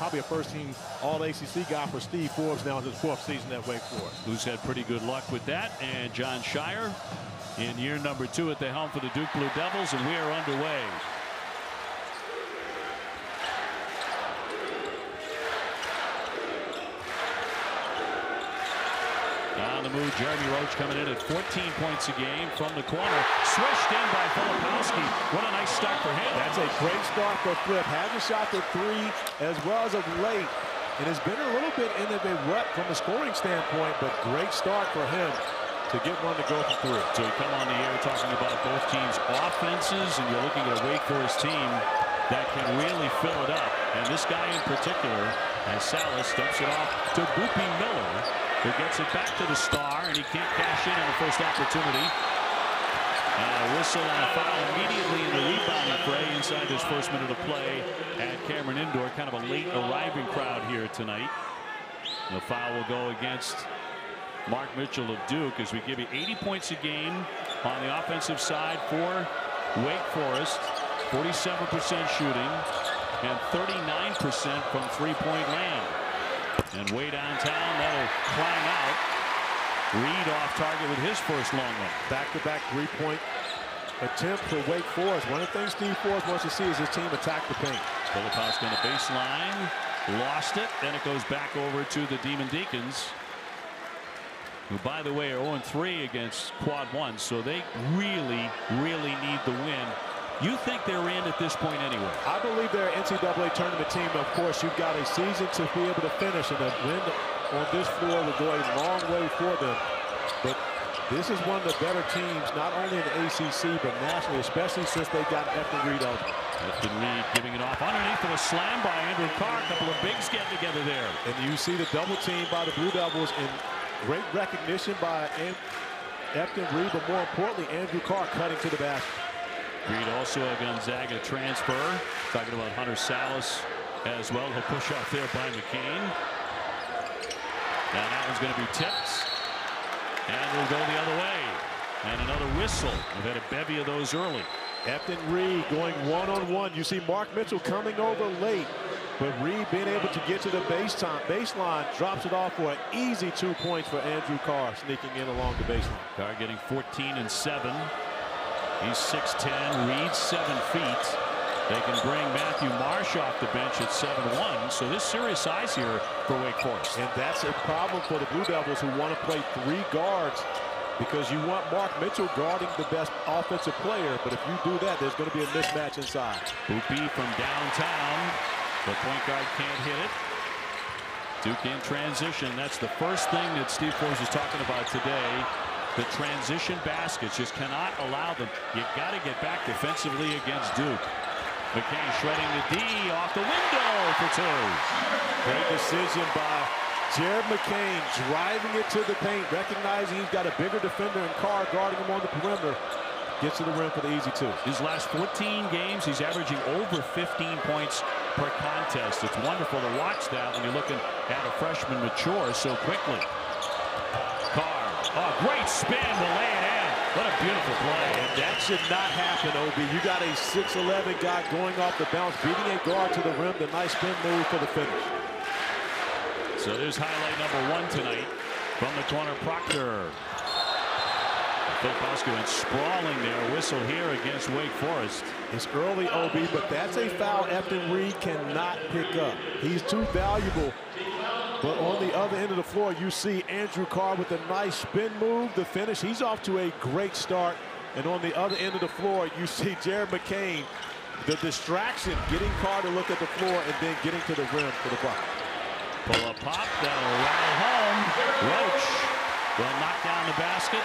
probably a first-team All-ACC guy for Steve Forbes now in his 4th season at Wake Forest. Who's had pretty good luck with that. And John Shire in year number 2 at the helm for the Duke Blue Devils, and we are underway. On the move, Jeremy Roach coming in at 14 points a game from the corner. Swished in by Filipowski. What a nice start for him. That's a great start for Flip. Hasn't shot the 3 as well as of late. And has been a little bit in a rut from a scoring standpoint, but great start for him to get one to go for 3. So we come on the air talking about both teams' offenses, and you're looking at a Wake Forest team that can really fill it up. And this guy in particular, as Sallis dumps it off to Boopy Miller, who gets it back to the star, and he can't cash in on the first opportunity. And a whistle and a foul immediately in the rebounding fray inside this first minute of play at Cameron Indoor. Kind of a late arriving crowd here tonight. The foul will go against Mark Mitchell of Duke as we give you 80 points a game on the offensive side for Wake Forest. 47% shooting and 39% from three-point land. And way downtown, that'll climb out. Reed off target with his first long one. Back-to-back 3-point attempt for Wake Forest. One of the things Steve Forbes wants to see is his team attack the paint. Filipowski on the baseline, lost it, then it goes back over to the Demon Deacons, who, by the way, are 0-3 against Quad 1, so they really need the win. You think they're in at this point anyway? I believe they're an NCAA tournament team. Of course, you've got a season to be able to finish, and a win on this floor will go a long way for them. But this is one of the better teams, not only in the ACC, but nationally, especially since they got Efton Reed out. Efton Reed giving it off underneath for a slam by Andrew Carr. A couple of bigs get together there. And you see the double team by the Blue Devils, and great recognition by Efton Reed, but more importantly, Andrew Carr cutting to the basket. Reed also a Gonzaga transfer. Talking about Hunter Sallis as well. He'll push off there by McCain. And that one's going to be tipped. And we'll go the other way. And another whistle. We've had a bevy of those early. Efton Reed going one-on-one. You see Mark Mitchell coming over late, but Reed being able to get to the baseline, drops it off for an easy 2 points for Andrew Carr, sneaking in along the baseline. Carr getting 14 and 7. He's 6'10", Reed 7 feet. They can bring Matthew Marsh off the bench at 7'1", so there's serious size here for Wake Forest. And that's a problem for the Blue Devils, who want to play 3 guards, because you want Mark Mitchell guarding the best offensive player, but if you do that, there's going to be a mismatch inside. Boopy from downtown. The point guard can't hit it. Duke in transition. That's the first thing that Steve Forbes was talking about today. The transition baskets just cannot allow them. You got to get back defensively against Duke. McCain shredding the D off the window for 2. Great decision by Jared McCain, driving it to the paint, recognizing he's got a bigger defender in Carr guarding him on the perimeter. Gets to the rim for the easy 2. His last 14 games, he's averaging over 15 points per contest. It's wonderful to watch that when you're looking at a freshman mature so quickly. Carr. Oh, great spin to lay it in. What a beautiful play. And that should not happen, Obi. You got a 6'11" guy going off the bounce, beating a guard to the rim. The nice spin move for the finish. So there's highlight number 1 tonight from the corner. Proctor. Filipowski went sprawling there. Whistle here against Wake Forest. It's early, Obi, but that's a foul Efton Reed cannot pick up. He's too valuable. But on the other end of the floor, you see Andrew Carr with a nice spin move, the finish. He's off to a great start. And on the other end of the floor, you see Jared McCain, the distraction, getting Carr to look at the floor and then getting to the rim for the bucket. Pull up pop, that'll rattle home. Roach will knock down the basket.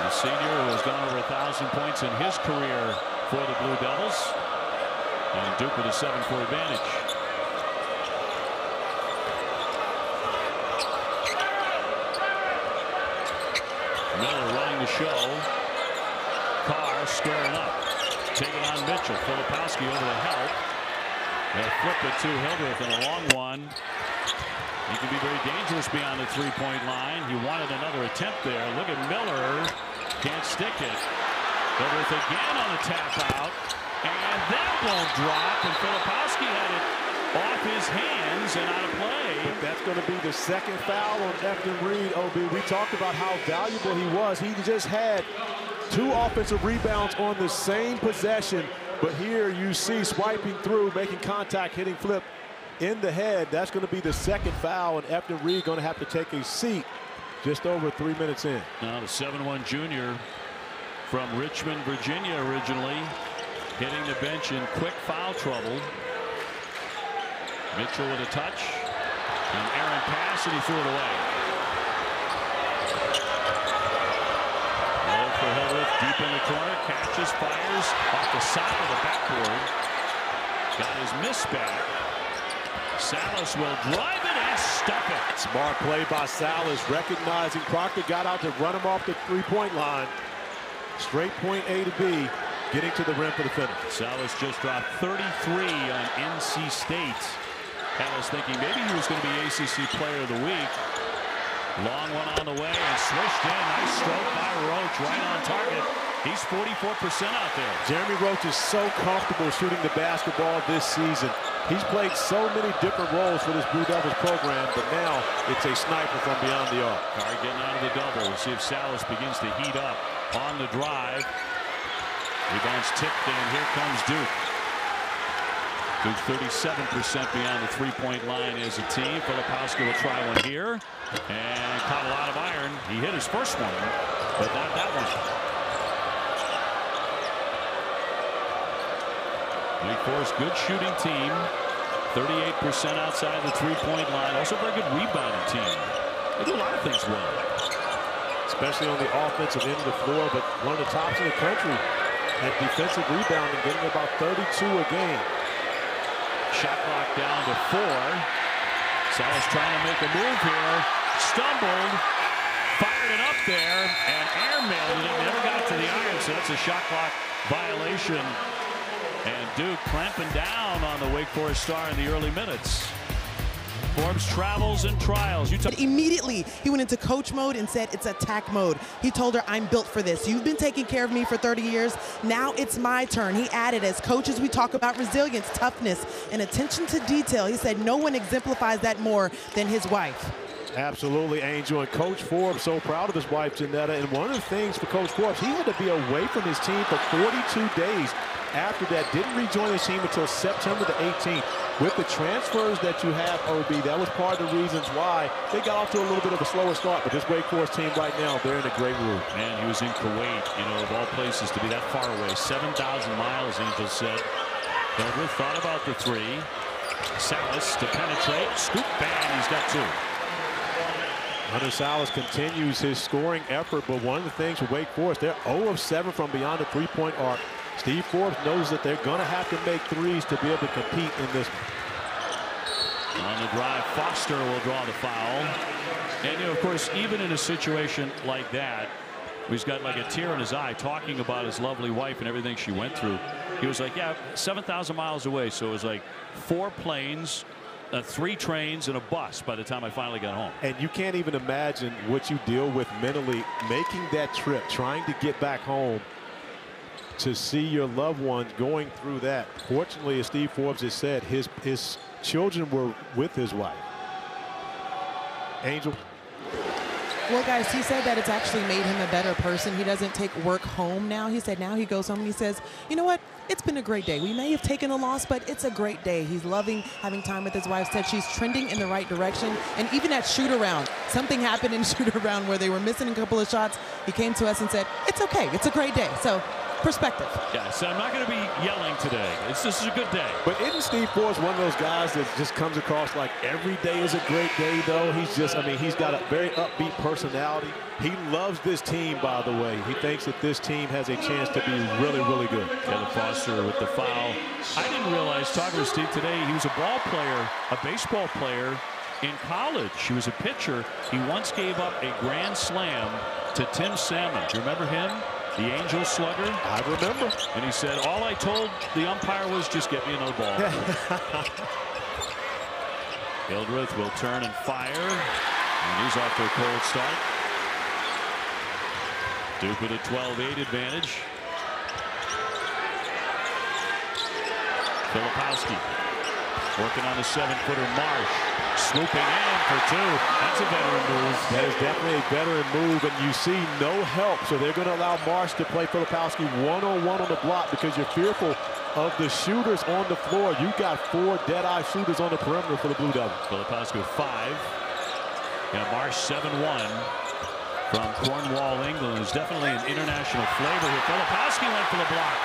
The senior who has gone over 1,000 points in his career for the Blue Devils. And Duke with a 7-4 advantage. Miller running the show. Carr squaring up. Taking on Mitchell. Filipowski over the help. They'll flip it to Hildreth in a long one. He can be very dangerous beyond the 3-point line. He wanted another attempt there. Look at Miller. Can't stick it. Hildreth again on the tap out. And that won't drop. And Filipowski off his hands and out of play. But that's going to be the second foul on Efton Reed, OB. We talked about how valuable he was. He just had 2 offensive rebounds on the same possession. But here you see swiping through, making contact, hitting flip in the head. That's going to be the second foul, and Efton Reed going to have to take a seat just over 3 minutes in. Now the 7'1" junior from Richmond, Virginia originally, hitting the bench in quick foul trouble. Mitchell with a touch. An errant pass, and he threw it away. Low for Hildreth, deep in the corner, catches, fires off the side of the backboard. Got his miss back. Sallis will drive it and stuff it. Smart play by Sallis, recognizing Proctor got out to run him off the three-point line. Straight point A to B, getting to the rim for the finish. Sallis just dropped 33 on NC State. Had us thinking maybe he was going to be ACC Player of the Week. Long one on the way and swished in. Nice stroke by Roach, right on target. He's 44% out there. Jeremy Roach is so comfortable shooting the basketball this season. He's played so many different roles for this Blue Devils program, but now it's a sniper from beyond the arc. Carr getting out of the double. We'll see if Sallis begins to heat up on the drive. Rebounds tipped, and here comes Duke. Duke 37% beyond the three-point line as a team. Filipowski will try one here and caught a lot of iron. He hit his first one, but not that one. Wake Forest, good shooting team. 38% outside the three-point line. Also a very good rebounding team. They do a lot of things well, especially on the offensive end of the floor, but one of the tops in the country at defensive rebounding, getting about 32 a game. Shot clock down to 4. Sallis trying to make a move here. Stumbled. Fired it up there and airmailed it. Never got to the iron, so that's a shot clock violation. And Duke clamping down on the Wake Forest star in the early minutes. Forbes travels and trials. Immediately, he went into coach mode and said it's attack mode. He told her, I'm built for this. You've been taking care of me for 30 years. Now it's my turn. He added, as coaches, we talk about resilience, toughness, and attention to detail. He said no one exemplifies that more than his wife. Absolutely, Angel. And Coach Forbes so proud of his wife, Janetta. And one of the things for Coach Forbes, he had to be away from his team for 42 days. After that, didn't rejoin his team until September the 18th. With the transfers that you have, OB, that was part of the reasons why they got off to a little bit of a slower start. But this Wake Forest team right now, they're in a great mood. Man, he was in Kuwait, you know, of all places to be that far away. 7,000 miles, Angel said. Hildreth thought about the three. Sallis to penetrate. Scoop, bang, he's got 2. Hunter Sallis continues his scoring effort, but one of the things for Wake Forest, they're 0 of 7 from beyond the three-point arc. Steve Forbes knows that they're going to have to make threes to be able to compete in this one. On the drive, Foster will draw the foul. And, you know, of course, even in a situation like that, he's got like a tear in his eye talking about his lovely wife and everything she went through. He was like, yeah, 7,000 miles away. So it was like 4 planes, 3 trains, and a bus by the time I finally got home. And you can't even imagine what you deal with mentally making that trip, trying to get back home, to see your loved ones going through that. Fortunately, as Steve Forbes has said, his children were with his wife. Angel. Well, guys, he said that it's actually made him a better person. He doesn't take work home now. He said now he goes home and he says, you know what? It's been a great day. We may have taken a loss, but it's a great day. He's loving having time with his wife. Said she's trending in the right direction. And even at shoot-around, something happened in shoot-around where they were missing a couple of shots. He came to us and said, it's okay. It's a great day. So perspective. Yeah, so I'm not going to be yelling today. This is a good day. But isn't Steve Forbes one of those guys that just comes across like every day is a great day, though? He's just, I mean, he's got a very upbeat personality. He loves this team, by the way. He thinks that this team has a chance to be really, really good. Kevin Foster with the foul. I didn't realize, talking to Steve today, he was a ball player, a baseball player in college. He was a pitcher. He once gave up a grand slam to Tim Salmon. Do you remember him? The Angel slugger? I remember. And he said, all I told the umpire was just get me another ball. Hildreth will turn and fire. And he's off to a cold start. Duke with a 12-8 advantage. Filipowski. Working on the 7-footer Marsh. Swooping in for two. That's a veteran move. That is definitely a veteran move, and you see no help. So they're going to allow Marsh to play Filipowski one-on-one on the block because you're fearful of the shooters on the floor. You've got 4 dead-eye shooters on the perimeter for the Blue Devils. Filipowski with 5. Got Marsh 7-1 from Cornwall, England. There's definitely an international flavor here. Filipowski went for the block.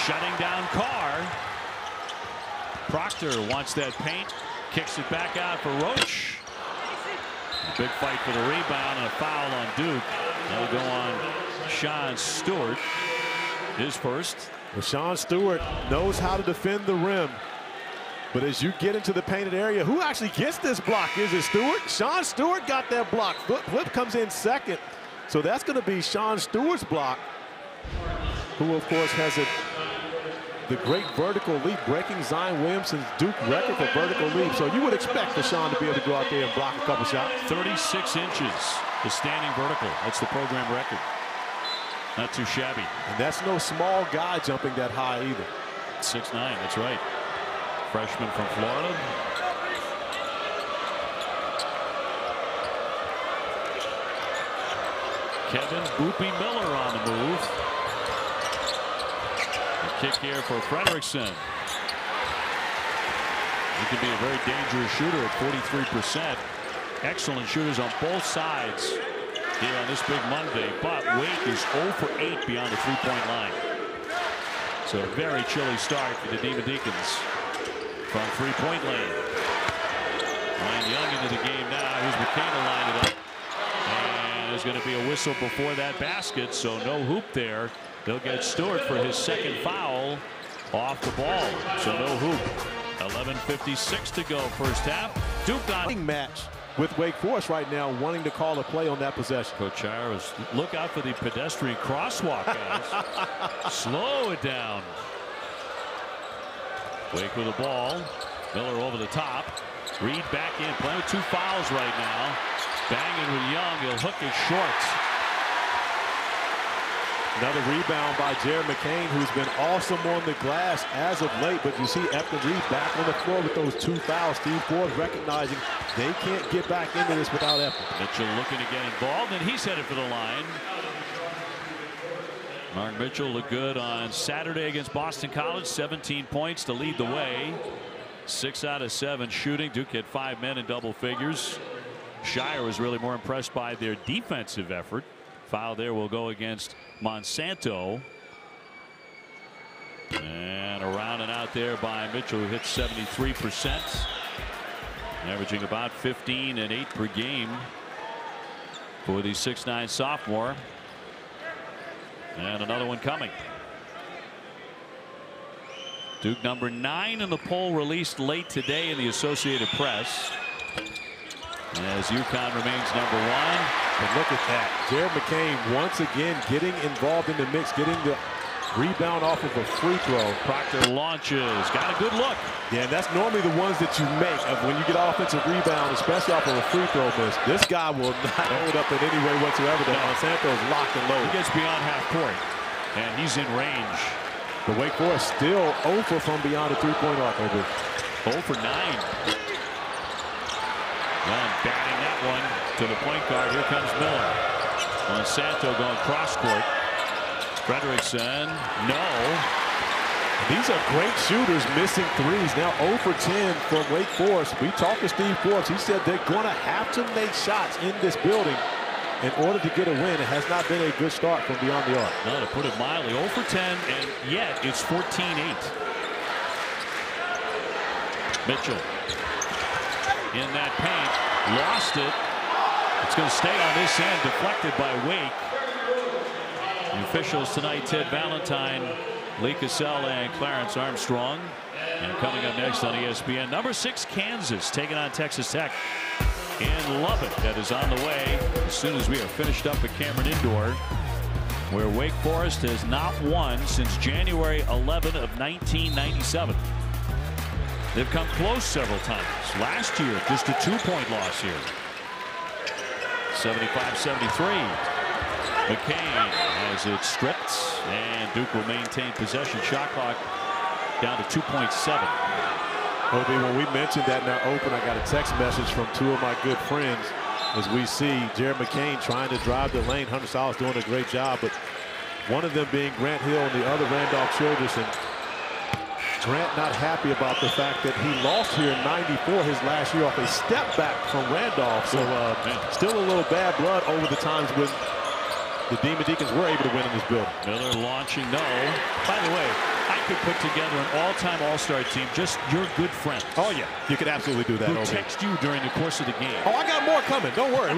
Shutting down Carr. Proctor wants that paint. Kicks it back out for Roach. Big fight for the rebound and a foul on Duke. That'll go on Sean Stewart. His first. Well, Sean Stewart knows how to defend the rim. But as you get into the painted area, who actually gets this block? Is it Stewart? Sean Stewart got that block. Flip comes in second. So that's going to be Sean Stewart's block, who, of course, has the great vertical leap, breaking Zion Williamson's Duke record for vertical leap. So you would expect for Sean to be able to go out there and block a couple shots. 36 inches, the standing vertical. That's the program record. Not too shabby. And that's no small guy jumping that high either. 6'9", that's right. Freshman from Florida. Kevin Boopy Miller on the move. A kick here for Frederickson. He can be a very dangerous shooter at 43%. Excellent shooters on both sides here on this big Monday. But Wake is 0 for 8 beyond the three-point line. So a very chilly start for the Demon Deacons from three-point lane. Ryan Young into the game now. Here's McCain to line it up. And there's going to be a whistle before that basket, so no hoop there. They'll get Stewart for his second foul off the ball. So no hoop. 11:56 to go first half. Duke on match with Wake Forest right now, wanting to call a play on that possession. Coach Shire was look out for the pedestrian crosswalk, guys. Slow it down. Wake with the ball. Miller over the top. Reed back in, playing with 2 fouls right now. Banging with Young. He'll hook it short. Another rebound by Jared McCain, who's been awesome on the glass as of late. But you see Efton Reed back on the floor with those 2 fouls. Steve Ford recognizing they can't get back into this without Efton. Mitchell looking to get involved, and he's headed for the line. Mark Mitchell looked good on Saturday against Boston College. 17 points to lead the way. 6 out of 7 shooting. Duke had 5 men in double figures. Shire was really more impressed by their defensive effort. Foul there will go against Monsanto. And around and out there by Mitchell, who hit 73%. Averaging about 15 and 8 per game for the 6'9" sophomore. And another one coming. Duke number 9 in the poll released late today in the Associated Press. As UConn remains number 1. But look at that. Jared McCain once again getting involved in the mix, getting the rebound off of a free throw. Proctor launches. Got a good look. Yeah, and that's normally the ones that you make of when you get offensive rebound, especially off of a free throw miss. This guy will not hold up in any way whatsoever. No. Monsanto is locked and loaded. He gets beyond half court, and he's in range. But Wake Forest still 0 for from beyond the three-point arc. 0 for 9. Young batting that one to the point guard. Here comes Miller. Monsanto going cross court. Frederickson, no. These are great shooters missing threes. Now 0 for 10 from Wake Forest. We talked to Steve Forbes. He said they're going to have to make shots in this building in order to get a win. It has not been a good start from beyond the arc. No, to put it mildly, 0 for 10, and yet it's 14-8. Mitchell in that paint, lost it. It's going to stay on this end, deflected by Wake. The officials tonight, Ted Valentine, Lee Cassell, and Clarence Armstrong. And coming up next on ESPN, number 6 Kansas taking on Texas Tech in Lubbock. That is on the way as soon as we are finished up at Cameron Indoor, where Wake Forest has not won since January 11 of 1997. They've come close several times. Last year, just a 2-point loss here. 75-73. McCain has it stripped, and Duke will maintain possession. Shot clock down to 2.7. Obi, when we mentioned that in our open, I got a text message from two of my good friends as we see Jared McCain trying to drive the lane. Hunter Sallis doing a great job, but one of them being Grant Hill and the other Randolph Childress. And Grant not happy about the fact that he lost here in '94, his last year, off a step back from Randolph. So still a little bad blood over the times when the Demon Deacons were able to win in this building. Miller launching, no. By the way, I could put together an all-time all-star team, just your good friends. Oh, yeah. You could absolutely do that. Who text you during the course of the game. Oh, I got more coming. Don't worry.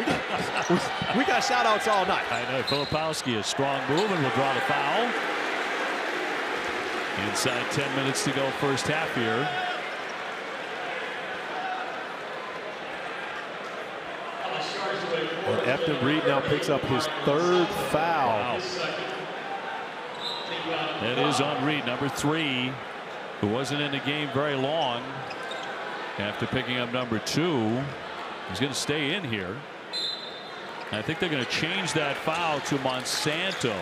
We got shout-outs all night. I know. Filipowski, a strong move, and will draw the foul. Inside 10 minutes to go first half here. And Efton Reed now picks up his third foul. Wow. That is on Reed, number 3, who wasn't in the game very long. After picking up number 2, he's going to stay in here. I think they're going to change that foul to Monsanto.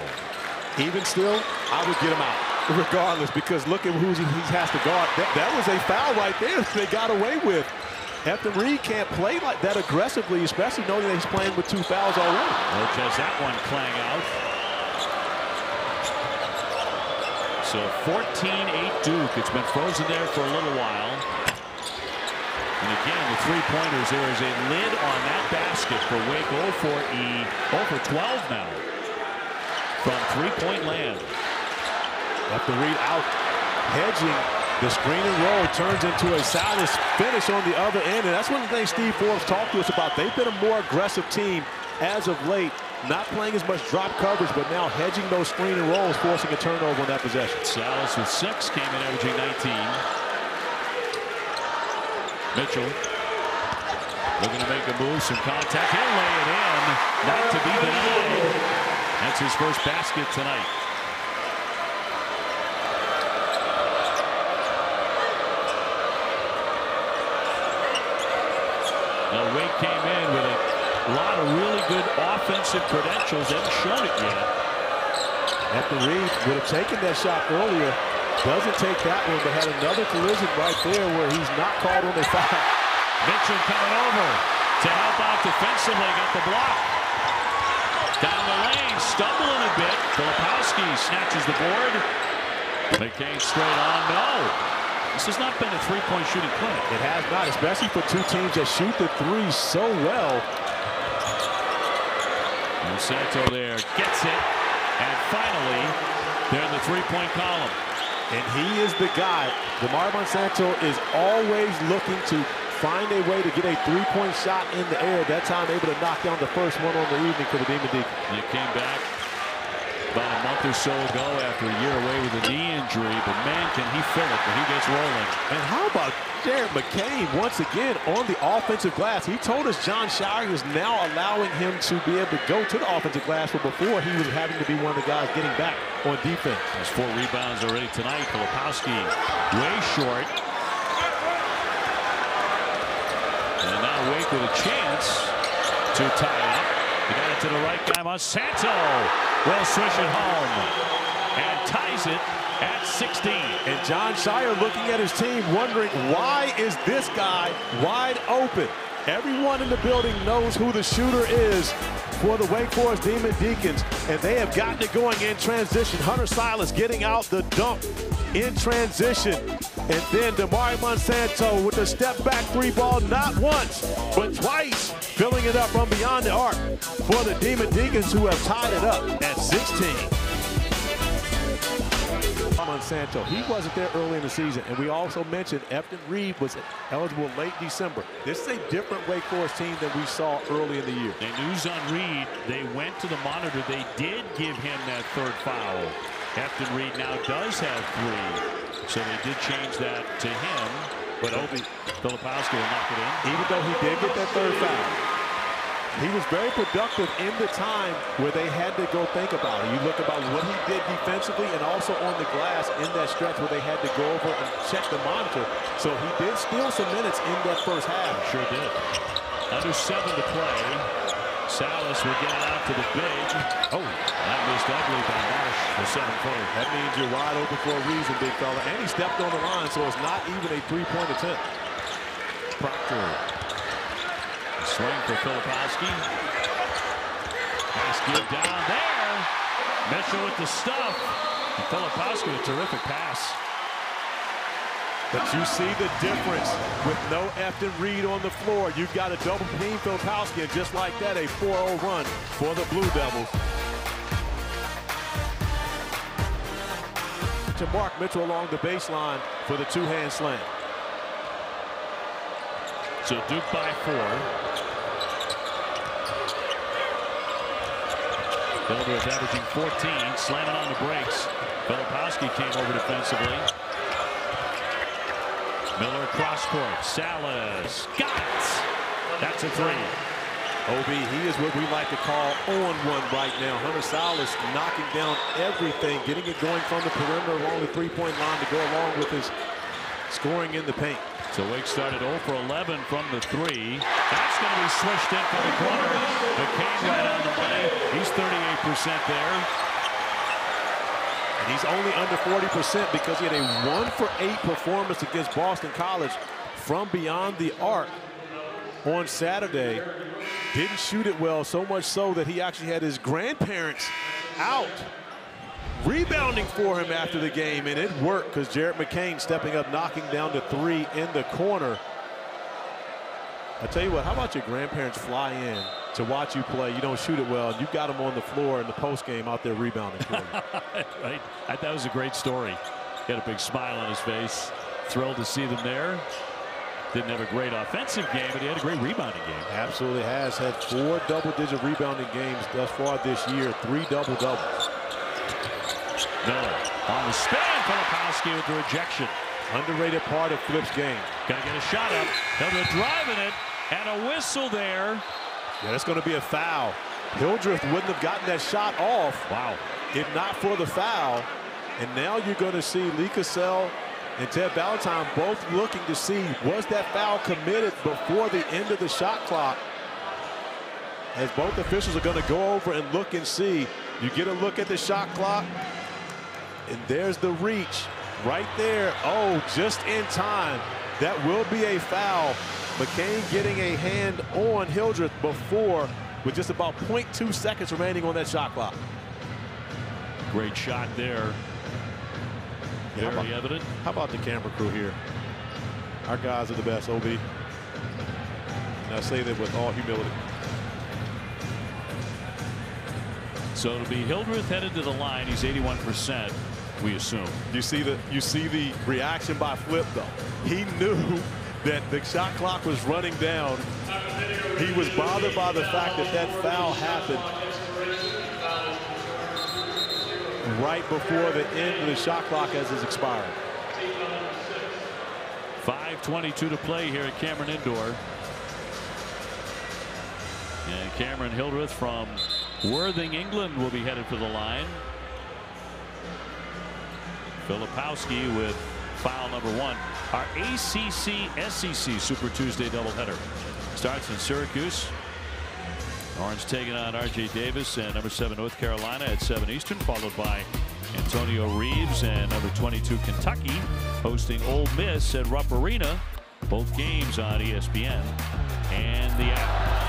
Even still, I would get him out regardless, because look at who he has to guard. That was a foul right there that they got away with. Efton Reed can't play like that aggressively, especially knowing that he's playing with 2 fouls already. Roach has that one clang out. So 14-8 Duke. It's been frozen there for a little while. And again, the three-pointers, there is a lid on that basket for Wake. 0 for 12 now from three-point land. Efton Reed out, hedging. The screen and roll turns into a Sallis finish on the other end, and that's one of the things Steve Forbes talked to us about. They've been a more aggressive team as of late, not playing as much drop coverage, but now hedging those screen and rolls, forcing a turnover on that possession. Sallis with 6, came in averaging 19. Mitchell looking to make a move, some contact. He'll lay it in, not to be denied. That's his first basket tonight. Now Wake came in with a lot of really good offensive credentials. They haven't shown it yet. Efton Reed would have taken that shot earlier. Doesn't take that one, but had another collision right there where he's not called on the foul. Mitchell coming over to help out defensively. Got the block. Down the lane, stumbling a bit. Filipowski snatches the board. McCain straight on. No. This has not been a three-point shooting clinic. It has not, especially for two teams that shoot the three so well. Monsanto there gets it. And finally, they're in the three-point column. And he is the guy. Demar Monsanto is always looking to find a way to get a three-point shot in the air. That time able to knock down the first one on the evening for the Demon Deacons. He came back about a month or so ago after a year away with a knee injury, but man, can he fill it when he gets rolling. And how about Jared McCain once again on the offensive glass? He told us John Shire is now allowing him to be able to go to the offensive glass, but before he was having to be one of the guys getting back on defense. There's 4 rebounds already tonight. Filipowski way short. And now Wake with a chance to tie it up. He got it to the right guy. Monsanto will swish it home and ties it at 16. And John Shire looking at his team wondering, why is this guy wide open? Everyone in the building knows who the shooter is for the Wake Forest Demon Deacons, and they have gotten it going in transition. Hunter Sallis getting out the dunk in transition. And then Demar Monsanto with the step-back 3-ball, not once, but twice, filling it up from beyond the arc for the Demon Deacons, who have tied it up at 16. Monsanto, he wasn't there early in the season, and we also mentioned Efton Reed was eligible late December. This is a different Wake Forest team than we saw early in the year. And news on Reed, they went to the monitor. They did give him that third foul. Efton Reed now does have 3, so they did change that to him. But Filipowski will knock it in. Even though he did get that third foul, he was very productive in the time where they had to go think about it. You look about what he did defensively and also on the glass in that stretch where they had to go over and check the monitor. So he did steal some minutes in that first half. Sure did. Under 7 to play. Sallis will get it out to the big. Oh, that missed ugly by Marsh, the 7-footer. That means you're wide open for a reason, big fella. And he stepped on the line, so it's not even a three-point attempt. Proctor. Swing for Filipowski. Nice give down there. Mitchell with the stuff. And Filipowski with a terrific pass. But you see the difference with no Efton Reed on the floor. You've got a double team Filipowski, and just like that, a 4-0 run for the Blue Devils. To Mark Mitchell along the baseline for the two-hand slam. So Duke by 4. Hildreth averaging 14, slamming on the brakes. Filipowski came over defensively. Miller cross court. Sallis got it. That's a 3. OB, he is what we like to call on one right now. Hunter Sallis knocking down everything, getting it going from the perimeter along the three-point line to go along with his scoring in the paint. So Wake started 0 for 11 from the 3. That's going to be swished in from the corner. McCain right on the money. He's 38% there. And he's only under 40% because he had a 1 for 8 performance against Boston College from beyond the arc on Saturday. Didn't shoot it well, so much so that he actually had his grandparents out rebounding for him after the game, and it worked because Jared McCain stepping up, knocking down the 3 in the corner. I tell you what, how about your grandparents fly in to watch you play? You don't shoot it well, and you got them on the floor in the post game out there rebounding for you. Right. That was a great story. He had a big smile on his face. Thrilled to see them there. Didn't have a great offensive game, but he had a great rebounding game. Absolutely has. Had 4 double-digit rebounding games thus far this year, 3 double-doubles. Miller on the spin. Filipowski with the rejection. Underrated part of Flip's game. Got to get a shot up. Hildreth driving it, and a whistle there. Yeah, that's going to be a foul. Hildreth wouldn't have gotten that shot off. Wow. If not for the foul. And now you're going to see Lee Cassell and Ted Valentine both looking to see, was that foul committed before the end of the shot clock? As both officials are going to go over and look and see. You get a look at the shot clock, and there's the reach right there. Oh, just in time. That will be a foul. McCain getting a hand on Hildreth before, with just about 0.2 seconds remaining on that shot clock. Great shot there. Yeah, Very evident. How about the camera crew here? Our guys are the best, OB. And I say that with all humility. So it'll be Hildreth headed to the line. He's 81%, we assume. You see the reaction by Flip, though. He knew that the shot clock was running down. He was bothered by the fact that that foul happened right before the end of the shot clock as it's expired. 5:22 to play here at Cameron Indoor. And Cameron Hildreth from Worthing, England will be headed for the line. Filipowski with foul number 1. Our ACC-SEC Super Tuesday doubleheader starts in Syracuse. Orange taking on R.J. Davis and number 7 North Carolina at 7 Eastern, followed by Antonio Reeves and number 22 Kentucky hosting Ole Miss at Rupp Arena. Both games on ESPN and the app.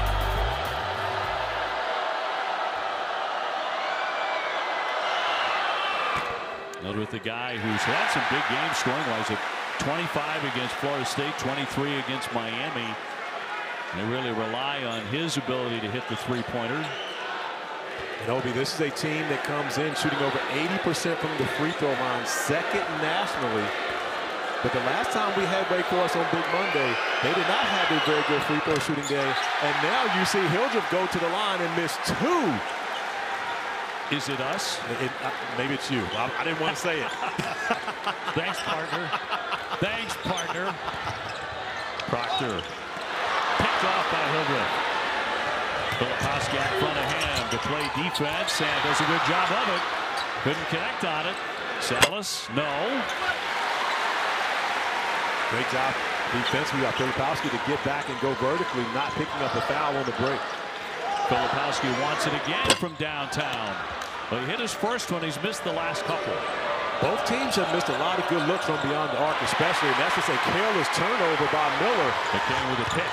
With the guy who's had some big games scoring-wise, at 25 against Florida State, 23 against Miami. They really rely on his ability to hit the three-pointer. And Obi, this is a team that comes in shooting over 80% from the free throw line, second nationally. But the last time we had Wake Forest on Big Monday, they did not have a very good free throw shooting day. And now you see Hildreth go to the line and miss 2. Is it us? Maybe it's you. I didn't want to say it. Thanks, partner. Thanks, partner. Proctor. Picked off by Hildreth. Filipowski out front of him to play defense and does a good job of it. Couldn't connect on it. Sallis, no. Great job defensively by Filipowski to get back and go vertically, not picking up the foul on the break. Filipowski wants it again from downtown. Well, he hit his first one. He's missed the last couple. Both teams have missed a lot of good looks from beyond the arc, especially, and that's just a careless turnover by Miller. McCain with a pick.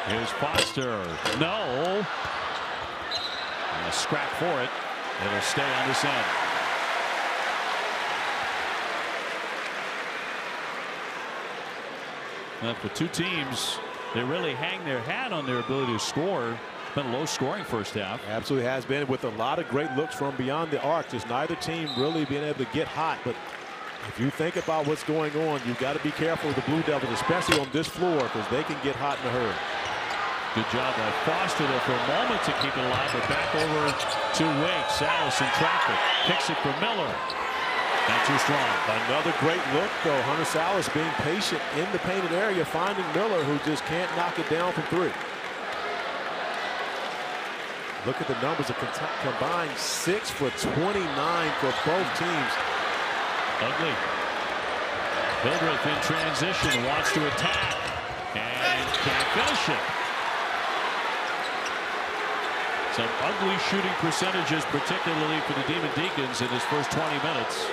Here's Foster. No. And a scrap for it. It'll stay on this end. Well, for two teams, they really hang their hat on their ability to score. It's been a low-scoring first half. Absolutely has been, with a lot of great looks from beyond the arc. Just neither team really being able to get hot. But if you think about what's going on, you've got to be careful with the Blue Devils, especially on this floor, because they can get hot in a hurry. Good job by Foster there for a moment to keep it alive, but back over to Wake. Sallis in traffic. Kicks it for Miller. Not too strong. Another great look, though. Hunter Sallis being patient in the painted area, finding Miller, who just can't knock it down from three. Look at the numbers. A combined 6 for 29 for both teams. Ugly. Hildreth in transition, wants to attack, and can't finish it. Some ugly shooting percentages, particularly for the Demon Deacons in his first 20 minutes.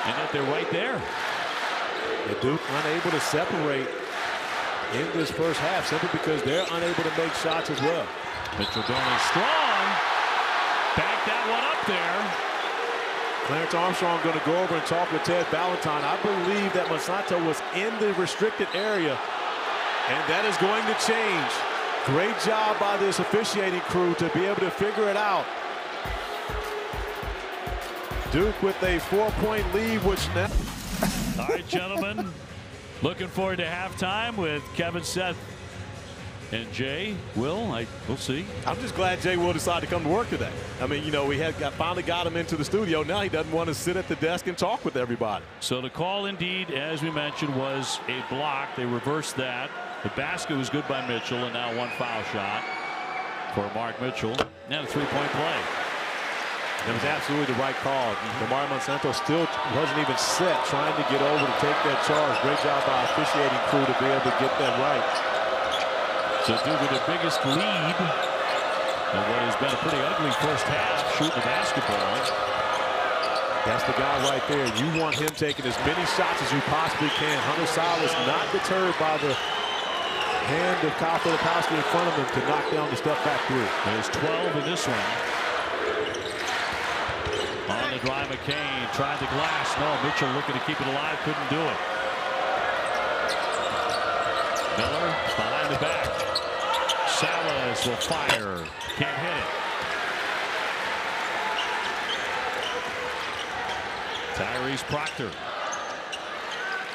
And yet they're right there. The Duke unable to separate in this first half simply because they're unable to make shots as well. Mitchell going strong. Back that one up there. Clarence Armstrong going to go over and talk with Ted Valentine. I believe that Monsanto was in the restricted area, and that is going to change. Great job by this officiating crew to be able to figure it out. Duke with a 4-point lead, which now. All right, gentlemen. Looking forward to halftime with Kevin, Seth, and Jay. We'll see. I'm just glad Jay Will decided to come to work today. I mean, you know, we had finally got him into the studio. Now he doesn't want to sit at the desk and talk with everybody. So the call, indeed, as we mentioned, was a block. They reversed that. The basket was good by Mitchell, and now one foul shot for Mark Mitchell. And a three-point play. It was absolutely the right call. Lamar Monsanto still wasn't even set, trying to get over to take that charge. Great job by officiating crew to be able to get that right. So Duke with the biggest lead in what has been a pretty ugly first half, shooting the basketball. That's the guy right there. You want him taking as many shots as you possibly can. Hunter Sallis not deterred by the hand of Kyle Filipowski in front of him to knock down the step back three. There's 12 in this one. On the drive, McCain tried the glass. No, Mitchell looking to keep it alive, couldn't do it. Miller behind the back. Sallis will fire. Can't hit it. Tyrese Proctor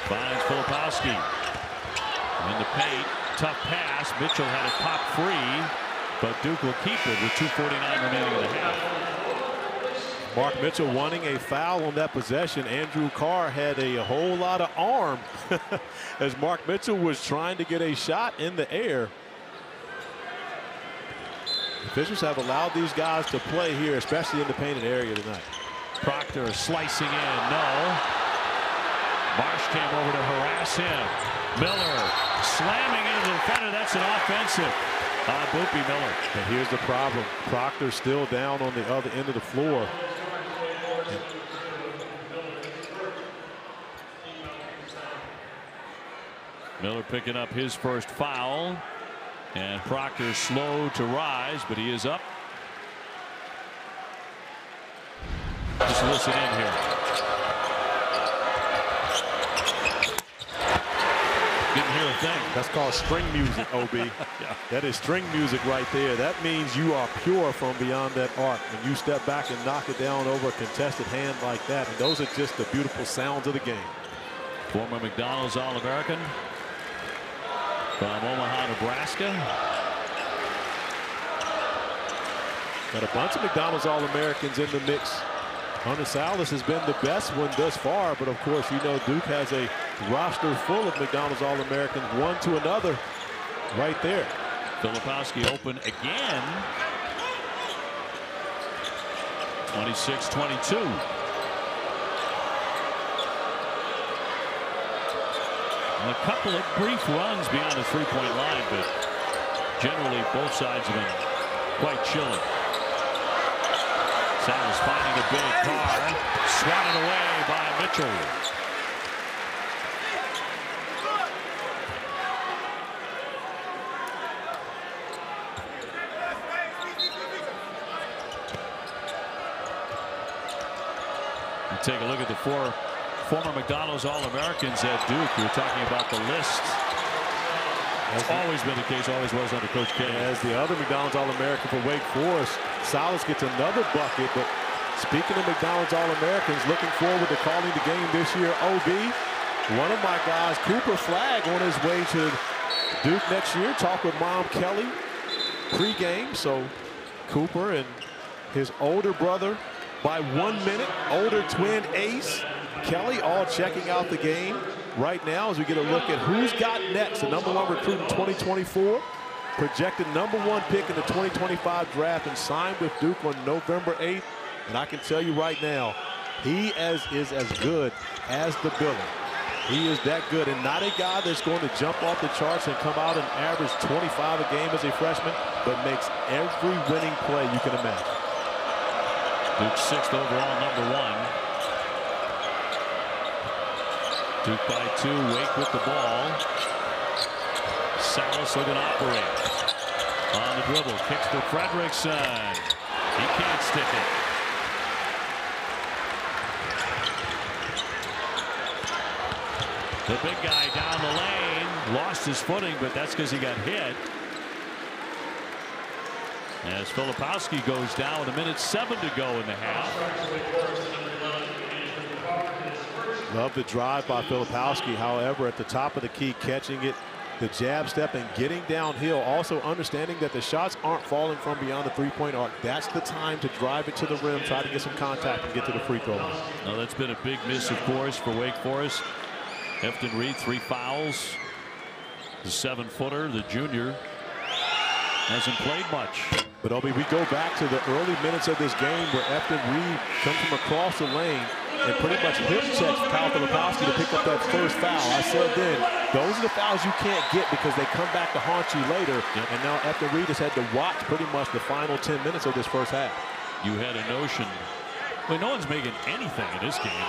finds Filipowski in the paint. Tough pass. Mitchell had it pop free, but Duke will keep it with 2:49 remaining in the half. Mark Mitchell wanting a foul on that possession. Andrew Carr had a whole lot of arm as Mark Mitchell was trying to get a shot in the air. Officials have allowed these guys to play here, especially in the painted area tonight. Proctor slicing in. No. Marsh came over to harass him. Miller slamming into the defender. That's an offensive. Boopy Miller. And here's the problem. Proctor still down on the other end of the floor. Miller picking up his first foul, and Proctor slow to rise, but he is up. Just listen in here. Didn't hear a thing. That's called string music, OB. Yeah. That is string music right there. That means you are pure from beyond that arc. When you step back and knock it down over a contested hand like that. And those are just the beautiful sounds of the game. Former McDonald's All-American from Omaha, Nebraska. Got a bunch of McDonald's All-Americans in the mix. Hunter Sallis has been the best one thus far, but of course, you know, Duke has a roster full of McDonald's All-Americans, one to another right there. Filipowski open again. 26-22. A couple of brief runs beyond the three-point line, but generally both sides have been quite chilly. Sallis finding a big Carr, swatted away by Mitchell. Take a look at the 4 former McDonald's All-Americans at Duke. You're talking about the list. That's always been the case, always was under Coach K. As the other McDonald's All-American for Wake Forest, Sallis gets another bucket. But speaking of McDonald's All-Americans, looking forward to calling the game this year, OB. One of my guys, Cooper Flagg, on his way to Duke next year. Talk with Mom Kelly pregame. So Cooper and his older brother, by 1 minute, older twin Ace Kelly, all checking out the game right now as we get a look at who's got next. The #1 recruit in 2024, projected #1 pick in the 2025 draft, and signed with Duke on November 8th. And I can tell you right now, he is as good as the billing. He is that good, and not a guy that's going to jump off the charts and come out and average 25 a game as a freshman, but makes every winning play you can imagine. Duke's 6th overall, #1. Duke by 2. Wake with the ball. Sallis looking to operate. On the dribble, kicks for Fredrickson. He can't stick it. The big guy down the lane lost his footing, but that's because he got hit. As Filipowski goes down with 1:07 to go in the half. Love the drive by Filipowski. However, at the top of the key, catching it, the jab step, and getting downhill. Also understanding that the shots aren't falling from beyond the three-point arc. That's the time to drive it to the rim, try to get some contact, and get to the free throw line. Now, that's been a big miss, of course, for Wake Forest. Efton Reed, 3 fouls. The 7-footer, the junior, hasn't played much. But Obi, we go back to the early minutes of this game where Efton Reed comes from across the lane and pretty much hip checks Kyle Filipowski to pick up that first foul. I said then, those are the fouls you can't get because they come back to haunt you later. Yep. And now Efton Reed has had to watch pretty much the final 10 minutes of this first half. You had a notion. Well, no one's making anything in this game.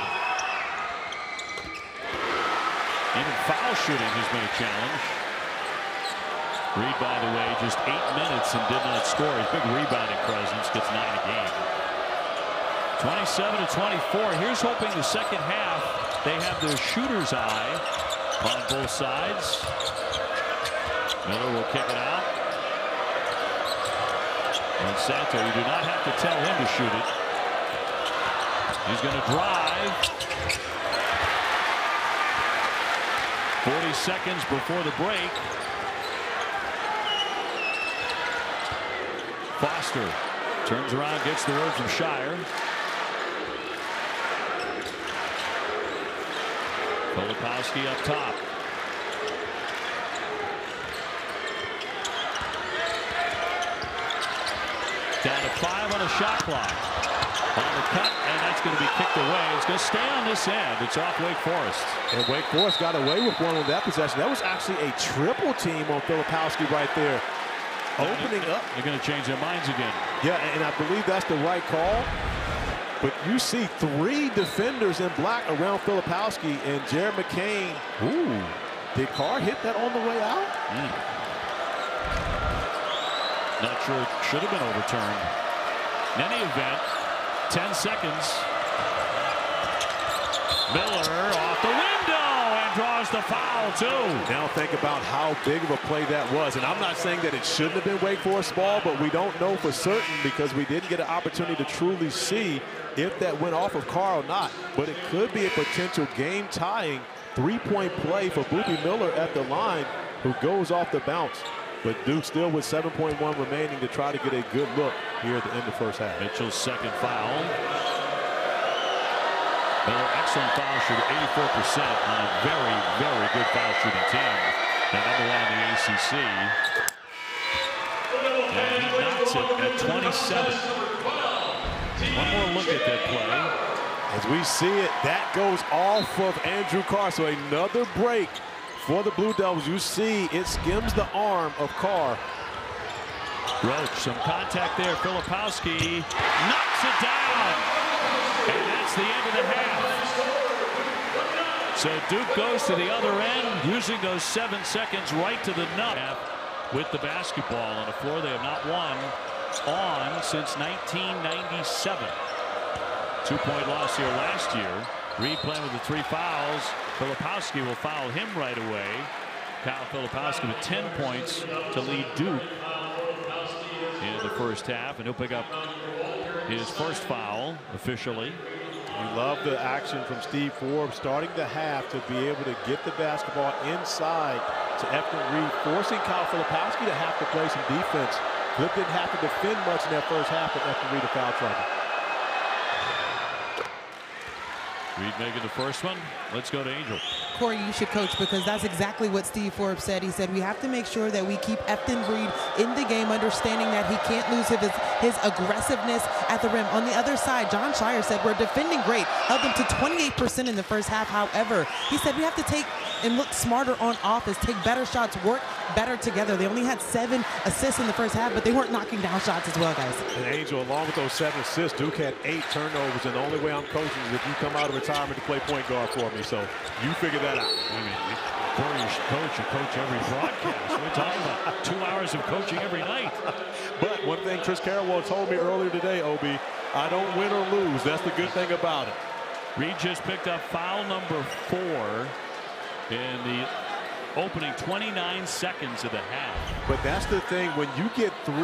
Even foul shooting has been a challenge. Reed, by the way, just 8 minutes and did not score. His big rebounding presence, gets 9 a game. 27-24. Here's hoping the second half they have their shooter's eye on both sides. Miller will kick it out. And Santo, you do not have to tell him to shoot it. He's going to drive. 40 seconds before the break. Foster turns around, gets the word from Shire. Filipowski up top. Down to 5 on the shot clock. On the cut, and that's going to be kicked away. It's going to stay on this end. It's off Wake Forest. And Wake Forest got away with one on that possession. That was actually a triple team on Filipowski right there. Opening up. They're going to change their minds again. Yeah, and I believe that's the right call. But you see 3 defenders in black around Filipowski and Jared McCain. Ooh, did Carr hit that on the way out? Not sure it should have been overturned. In any event, 10 seconds. Miller off the window and draws the foul too. Now think about how big of a play that was. And I'm not saying that it shouldn't have been Wake Forest ball, but we don't know for certain because we didn't get an opportunity to truly see if that went off of Carr or not. But it could be a potential game-tying 3-point play for Boopie Miller at the line, who goes off the bounce. But Duke still with 7.1 remaining to try to get a good look here at the end of the first half. Mitchell's second foul. Miller, excellent foul shooter, 84% on a very, very good foul shooting team. And #1 in the ACC. And he knocks it at 27. One more look at that play. As we see it, that goes off of Andrew Carr. So another break for the Blue Devils. You see it skims the arm of Carr. Roach, some contact there. Filipowski knocks it down. And that's the end of the half. So Duke goes to the other end, using those 7 seconds right to the nut with the basketball on a floor they have not won on since 1997. 2-point loss here last year. Reed playing with the 3 fouls. Filipowski will foul him right away. Kyle Filipowski with 10 points to lead Duke in the first half, and he'll pick up his first foul officially. We love the action from Steve Forbes starting the half to be able to get the basketball inside to Efton Reed, forcing Kyle Filipowski to have to play some defense. Flip didn't have to defend much in that first half, but Efton Reed to foul trouble. Reed making the first one. Let's go to Angel. Corey, you should coach, because that's exactly what Steve Forbes said. He said we have to make sure that we keep Efton Reed in the game, understanding that he can't lose his aggressiveness at the rim. On the other side, John Shire said we're defending great, held them to 28% in the first half. However, he said we have to take and look smarter on offense, take better shots, work better together. They only had 7 assists in the first half, but they weren't knocking down shots as well, guys. And Angel, along with those 7 assists, Duke had 8 turnovers, and the only way I'm coaching is if you come out of retirement to play point guard for me. So you figure that out. I mean, Corey, you coach every broadcast. We're talking about 2 hours of coaching every night. But one thing Chris Carroll told me earlier today, Obi, I don't win or lose. That's the good thing about it. Reed just picked up foul number 4 in the opening 29 seconds of the half. But that's the thing, when you get 3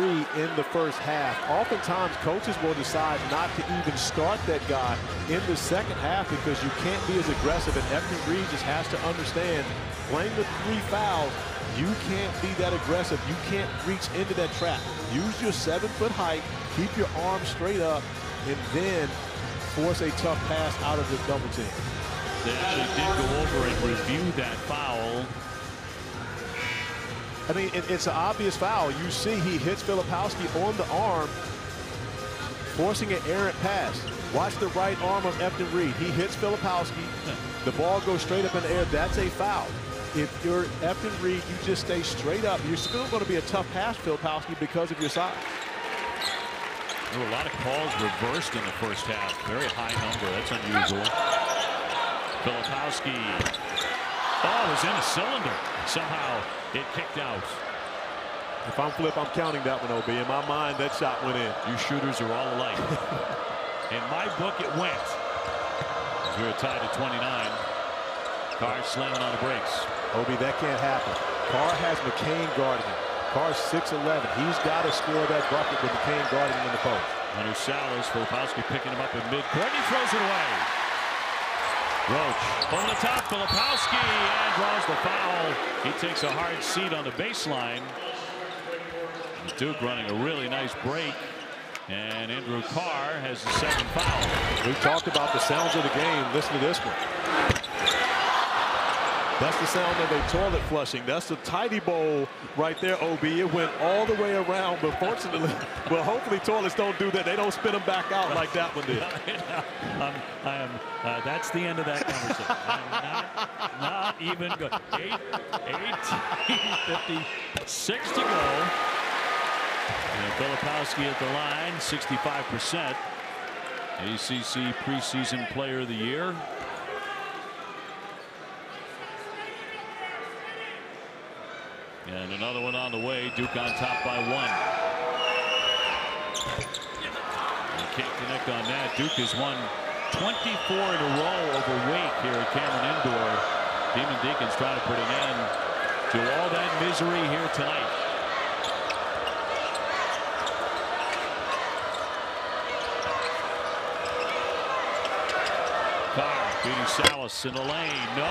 in the first half, oftentimes coaches will decide not to even start that guy in the second half because you can't be as aggressive. And Efton Reed just has to understand, playing the 3 fouls, you can't be that aggressive. You can't reach into that trap. Use your 7-foot height, keep your arms straight up, and then force a tough pass out of the double team. They actually did go over and review that foul. I mean, it's an obvious foul. You see he hits Filipowski on the arm, forcing an errant pass. Watch the right arm of Efton Reed. He hits Filipowski. The ball goes straight up in the air. That's a foul. If you're Efton Reed, you just stay straight up. You're still going to be a tough pass, Filipowski, because of your size. There were a lot of calls reversed in the first half. Very high number. That's unusual. Filipowski. Oh, it was in a cylinder. Somehow it kicked out. If I'm Flip, I'm counting that one, OB. In my mind, that shot went in. You shooters are all alike. In my book, it went. As we were tied at 29. Carr slamming on the brakes. OB, that can't happen. Carr has McCain guarding him. Carr's 6'11". He's got to score that bucket with McCain guarding him in the post. Under Sallis, Filipowski picking him up in midcourt. He throws it away. Roach over the top, Filipowski, and draws the foul. He takes a hard seat on the baseline. Duke running a really nice break, and Andrew Carr has the 2nd foul. We talked about the sounds of the game. Listen to this one. That's the sound of a toilet flushing. That's the tidy bowl right there, OB. It went all the way around, but fortunately, well, hopefully toilets don't do that. They don't spin them back out like that one did. That's the end of that conversation. I'm not even good. 18:56 to go. And Filipowski at the line, 65%. ACC preseason player of the year. And another one on the way. Duke on top by 1. You can't connect on that. Duke has won 24 in a row over Wake here at Cameron Indoor. Demon Deacons trying to put an end to all that misery here tonight. Carr beating Sallis in the lane. No,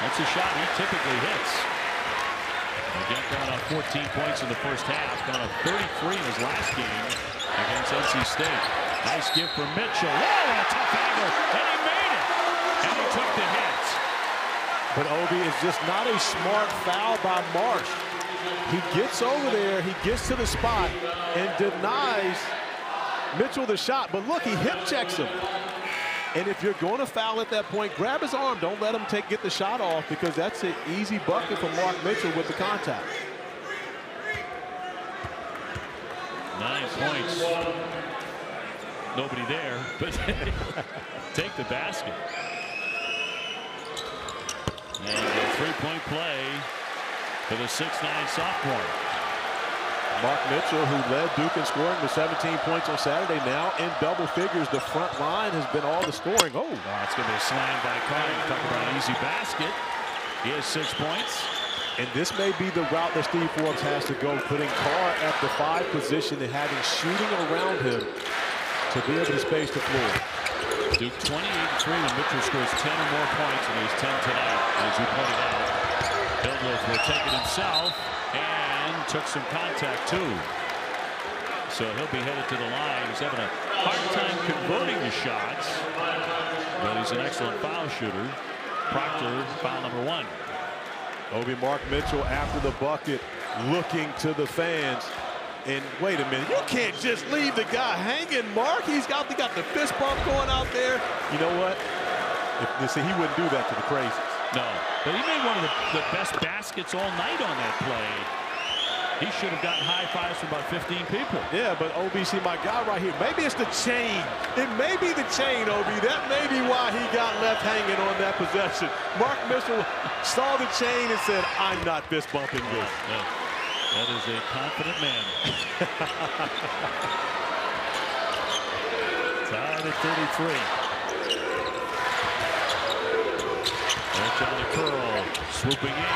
that's a shot he typically hits. Again, coming on 14 points in the first half. Coming on 33 in his last game against NC State. Nice give for Mitchell. Whoa, a tough angle, and he made it. And he took the hit. But Obi is just not a smart foul by Marsh. He gets over there, he gets to the spot, and denies Mitchell the shot. But look, he hip checks him. And if you're going to foul at that point, grab his arm. Don't let him get the shot off, because that's an easy bucket for Mark Mitchell with the contact. 9 points. Nobody there, but take the basket. And a three-point play for the 6'9" sophomore. Mark Mitchell, who led Duke in scoring with 17 points on Saturday, now in double figures. The front line has been all the scoring. Oh, it's going to be a slam by Carr. Talk about an easy basket. He has 6 points. And this may be the route that Steve Forbes has to go, putting Carr at the 5 position and having shooting around him to be able to space the floor. Duke 28-3 when Mitchell scores 10 or more points, and he's 10 tonight, as you pointed out. Hildreth will take it himself and took some contact too. So he'll be headed to the line. He's having a hard time converting the shots, but he's an excellent foul shooter. Proctor, foul number 1. Obi Mark Mitchell after the bucket, looking to the fans. And wait a minute, you can't just leave the guy hanging, Mark. He got the fist bump going out there. You know what? See, he wouldn't do that to the crazies. No, but he made one of the best baskets all night on that play. He should have gotten high fives from about 15 people. Yeah, but OBC, my guy right here, maybe it's the chain. It may be the chain, OB. That may be why he got left hanging on that possession. Mark Mitchell saw the chain and said, I'm not fist bumping this. That is a confident man. Tied at 33. That's on the curl. Swooping in.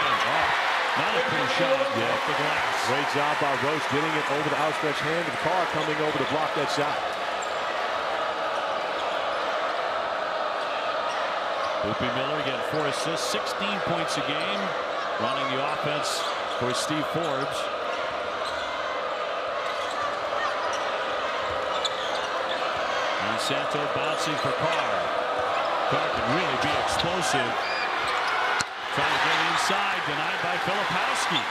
Not a clean shot. Off the glass. Great job by Roach getting it over the outstretched hand, and Carr coming over to block that shot. Boopie Miller again, 4 assists, 16 points a game. Running the offense for Steve Forbes. And Santo bouncing for Carr. Carr can really be explosive. Trying to get inside, denied by Filipowski.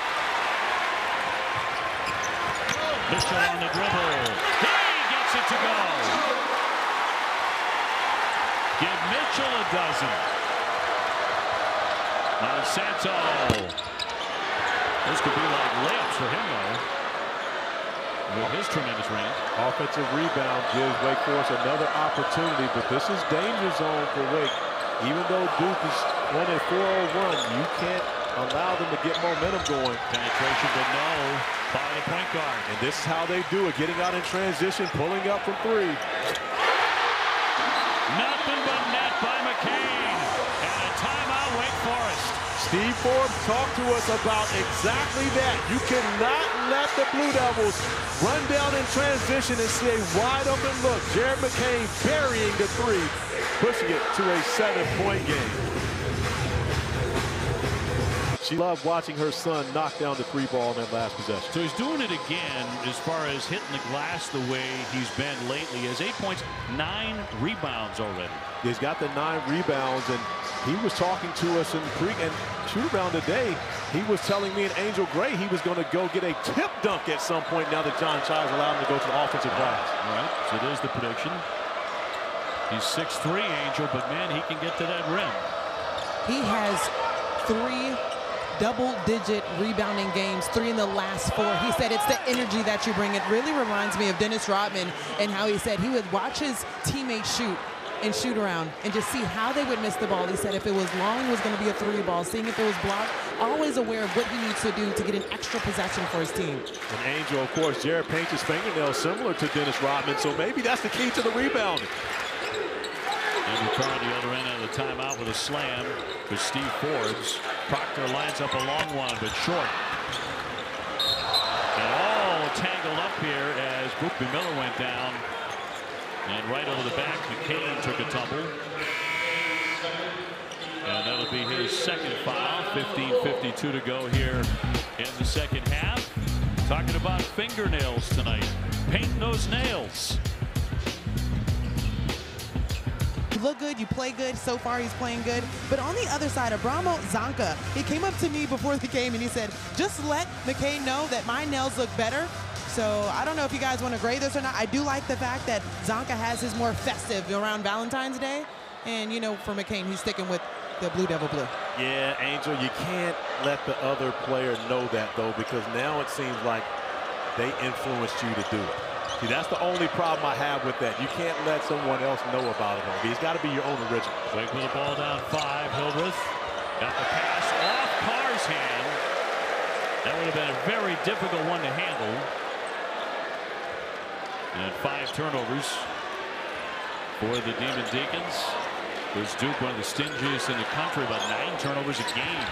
Mitchell on the dribble. He gets it to go. Give Mitchell a dozen. Now Santo. This could be like layups for him, though. With his tremendous range. Offensive rebound gives Wake Forest another opportunity, but this is danger zone for Wake. Even though Duke is on a 4-0 run, you can't allow them to get momentum going. Penetration, but no, by the point guard. And this is how they do it, getting out in transition, pulling up from 3. Nothing but net by McCain. And a timeout, Wake Forest. Steve Forbes talked to us about exactly that. You cannot let the Blue Devils run down in transition and see a wide open look. Jared McCain burying the 3, pushing it to a 7-point game. She loved watching her son knock down the 3 ball in that last possession. So he's doing it again as far as hitting the glass the way he's been lately. He has 8 points, 9 rebounds already. He's got the 9 rebounds, and he was talking to us in and shoot-around today. He was telling me and Angel Gray he was going to go get a tip dunk at some point now that John Childs allowed him to go to the offensive glass. All right, so there's the prediction. He's 6'3", Angel, but man, he can get to that rim. He has 3 double-digit rebounding games, 3 in the last 4. He said it's the energy that you bring. It really reminds me of Dennis Rodman and how he said he would watch his teammates shoot and shoot around and just see how they would miss the ball. He said if it was long, it was going to be a 3 ball. Seeing if it was blocked, always aware of what he needs to do to get an extra possession for his team. And Angel, of course, Jared paints his fingernails similar to Dennis Rodman, so maybe that's the key to the rebounding. And Carr on the other end of the timeout with a slam for Steve Forbes. Proctor lines up a long one, but short. And all tangled up here as Boopie Miller went down. And right over the back, McCain took a tumble. And that'll be his second foul. 15:52 to go here in the second half. Talking about fingernails tonight. Paint those nails. You look good, you play good. So far, he's playing good. But on the other side, Abramo Zanka, he came up to me before the game and he said, just let McCain know that my nails look better. So I don't know if you guys want to grade this or not. I do like the fact that Zanka has his more festive around Valentine's Day. And, you know, for McCain, he's sticking with the Blue Devil Blue. Yeah, Angel, you can't let the other player know that, though, because now it seems like they influenced you to do it. See, that's the only problem I have with that. You can't let someone else know about it. It's got to be your own original. Wake with the ball down 5. Hildreth got the pass off Carr's hand. That would have been a very difficult one to handle. And 5 turnovers for the Demon Deacons. There's Duke, one of the stingiest in the country, about 9 turnovers a game.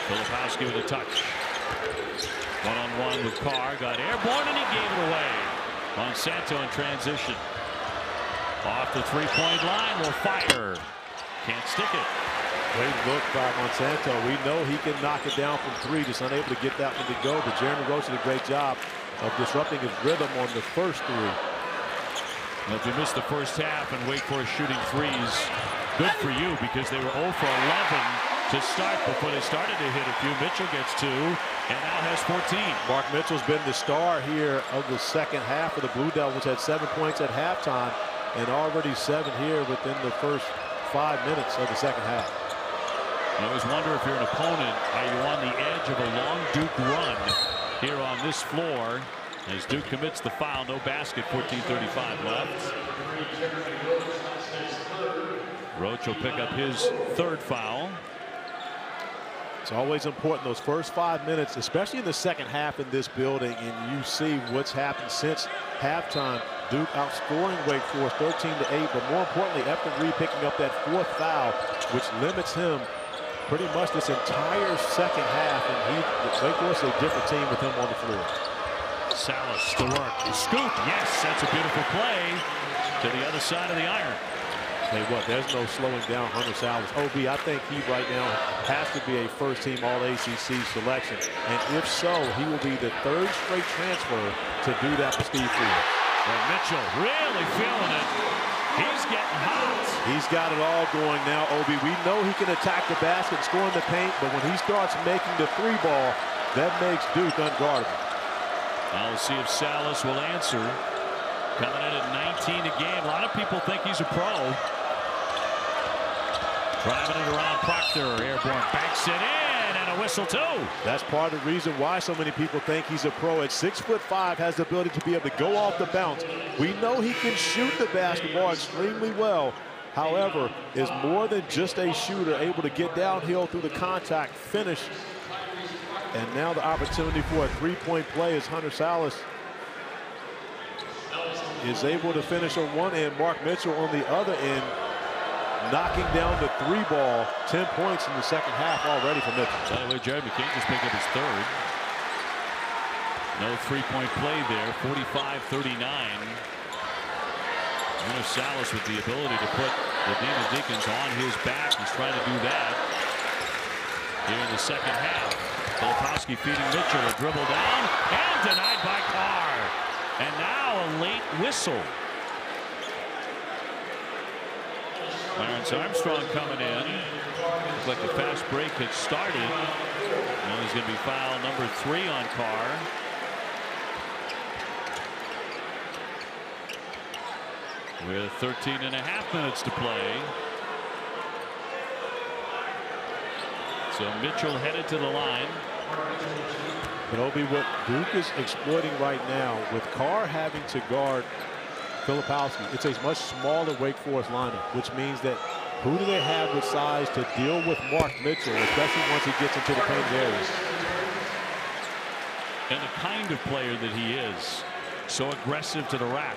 Filipowski with a touch. One-on-one with Carr. Got airborne and he gave it away. Monsanto in transition. Off the 3-point line. Will fire. Can't stick it. Great look by Monsanto. We know he can knock it down from 3. Just unable to get that one to go. But Jeremy Roach did a great job of disrupting his rhythm on the first 3. Well, if you missed the first half and Wake Forest shooting threes, good for you because they were 0 for 11 to start before they started to hit a few. Mitchell gets 2 and now has 14. Mark Mitchell's been the star here of the second half of the Blue Devils. Had 7 points at halftime and already 7 here within the first 5 minutes of the second half. I always wonder if you're an opponent, are you on the edge of a long Duke run here on this floor as Duke commits the foul. No basket, 14:35 left. Roach will pick up his 3rd foul. It's always important those first 5 minutes, especially in the second half in this building, and you see what's happened since halftime. Duke outscoring Wake Forest 13-8, but more importantly, Efton Reed picking up that 4th foul, which limits him pretty much this entire second half, and Wake Forest is a different team with him on the floor. Sallis to work. Scoop. Yes, that's a beautiful play to the other side of the iron. Hey, what? There's no slowing down Hunter Sallis. OB, I think he right now has to be a first-team All-ACC selection, and if so, he will be the 3rd straight transfer to do that for Steve Field. And Mitchell really feeling it. He's getting hot. He's got it all going now, OB. We know he can attack the basket, score in the paint, but when he starts making the 3 ball, that makes Duke unguardable. Now we'll see if Sallis will answer. Coming in at 19 a game. A lot of people think he's a pro. Driving it around Proctor. Airborne banks it in, and a whistle too. That's part of the reason why so many people think he's a pro. At 6'5", has the ability to be able to go off the bounce. We know he can shoot the basketball extremely well. However, is more than just a shooter, able to get downhill through the contact, finish. And now the opportunity for a 3-point play as Hunter Sallis is able to finish on one end. Mark Mitchell on the other end, knocking down the 3 ball. 10 points in the second half already for Mitchell. By the way, Jared McCain just picked up his 3rd. No 3-point play there. 45-39. Hunter Sallis with the ability to put the Demon Deacons on his back. He's trying to do that here in the second half. Filipowski feeding Mitchell, a dribble down and denied by Carr. And now a late whistle. Clarence Armstrong coming in. Looks like the fast break had started. Now he's going to be foul number 3 on Carr. With 13.5 minutes to play. So Mitchell headed to the line. But Obi, what Duke is exploiting right now with Carr having to guard Filipowski, it's a much smaller Wake Forest lineup, which means that who do they have with size to deal with Mark Mitchell, especially once he gets into the paint areas? And the kind of player that he is, so aggressive to the rack.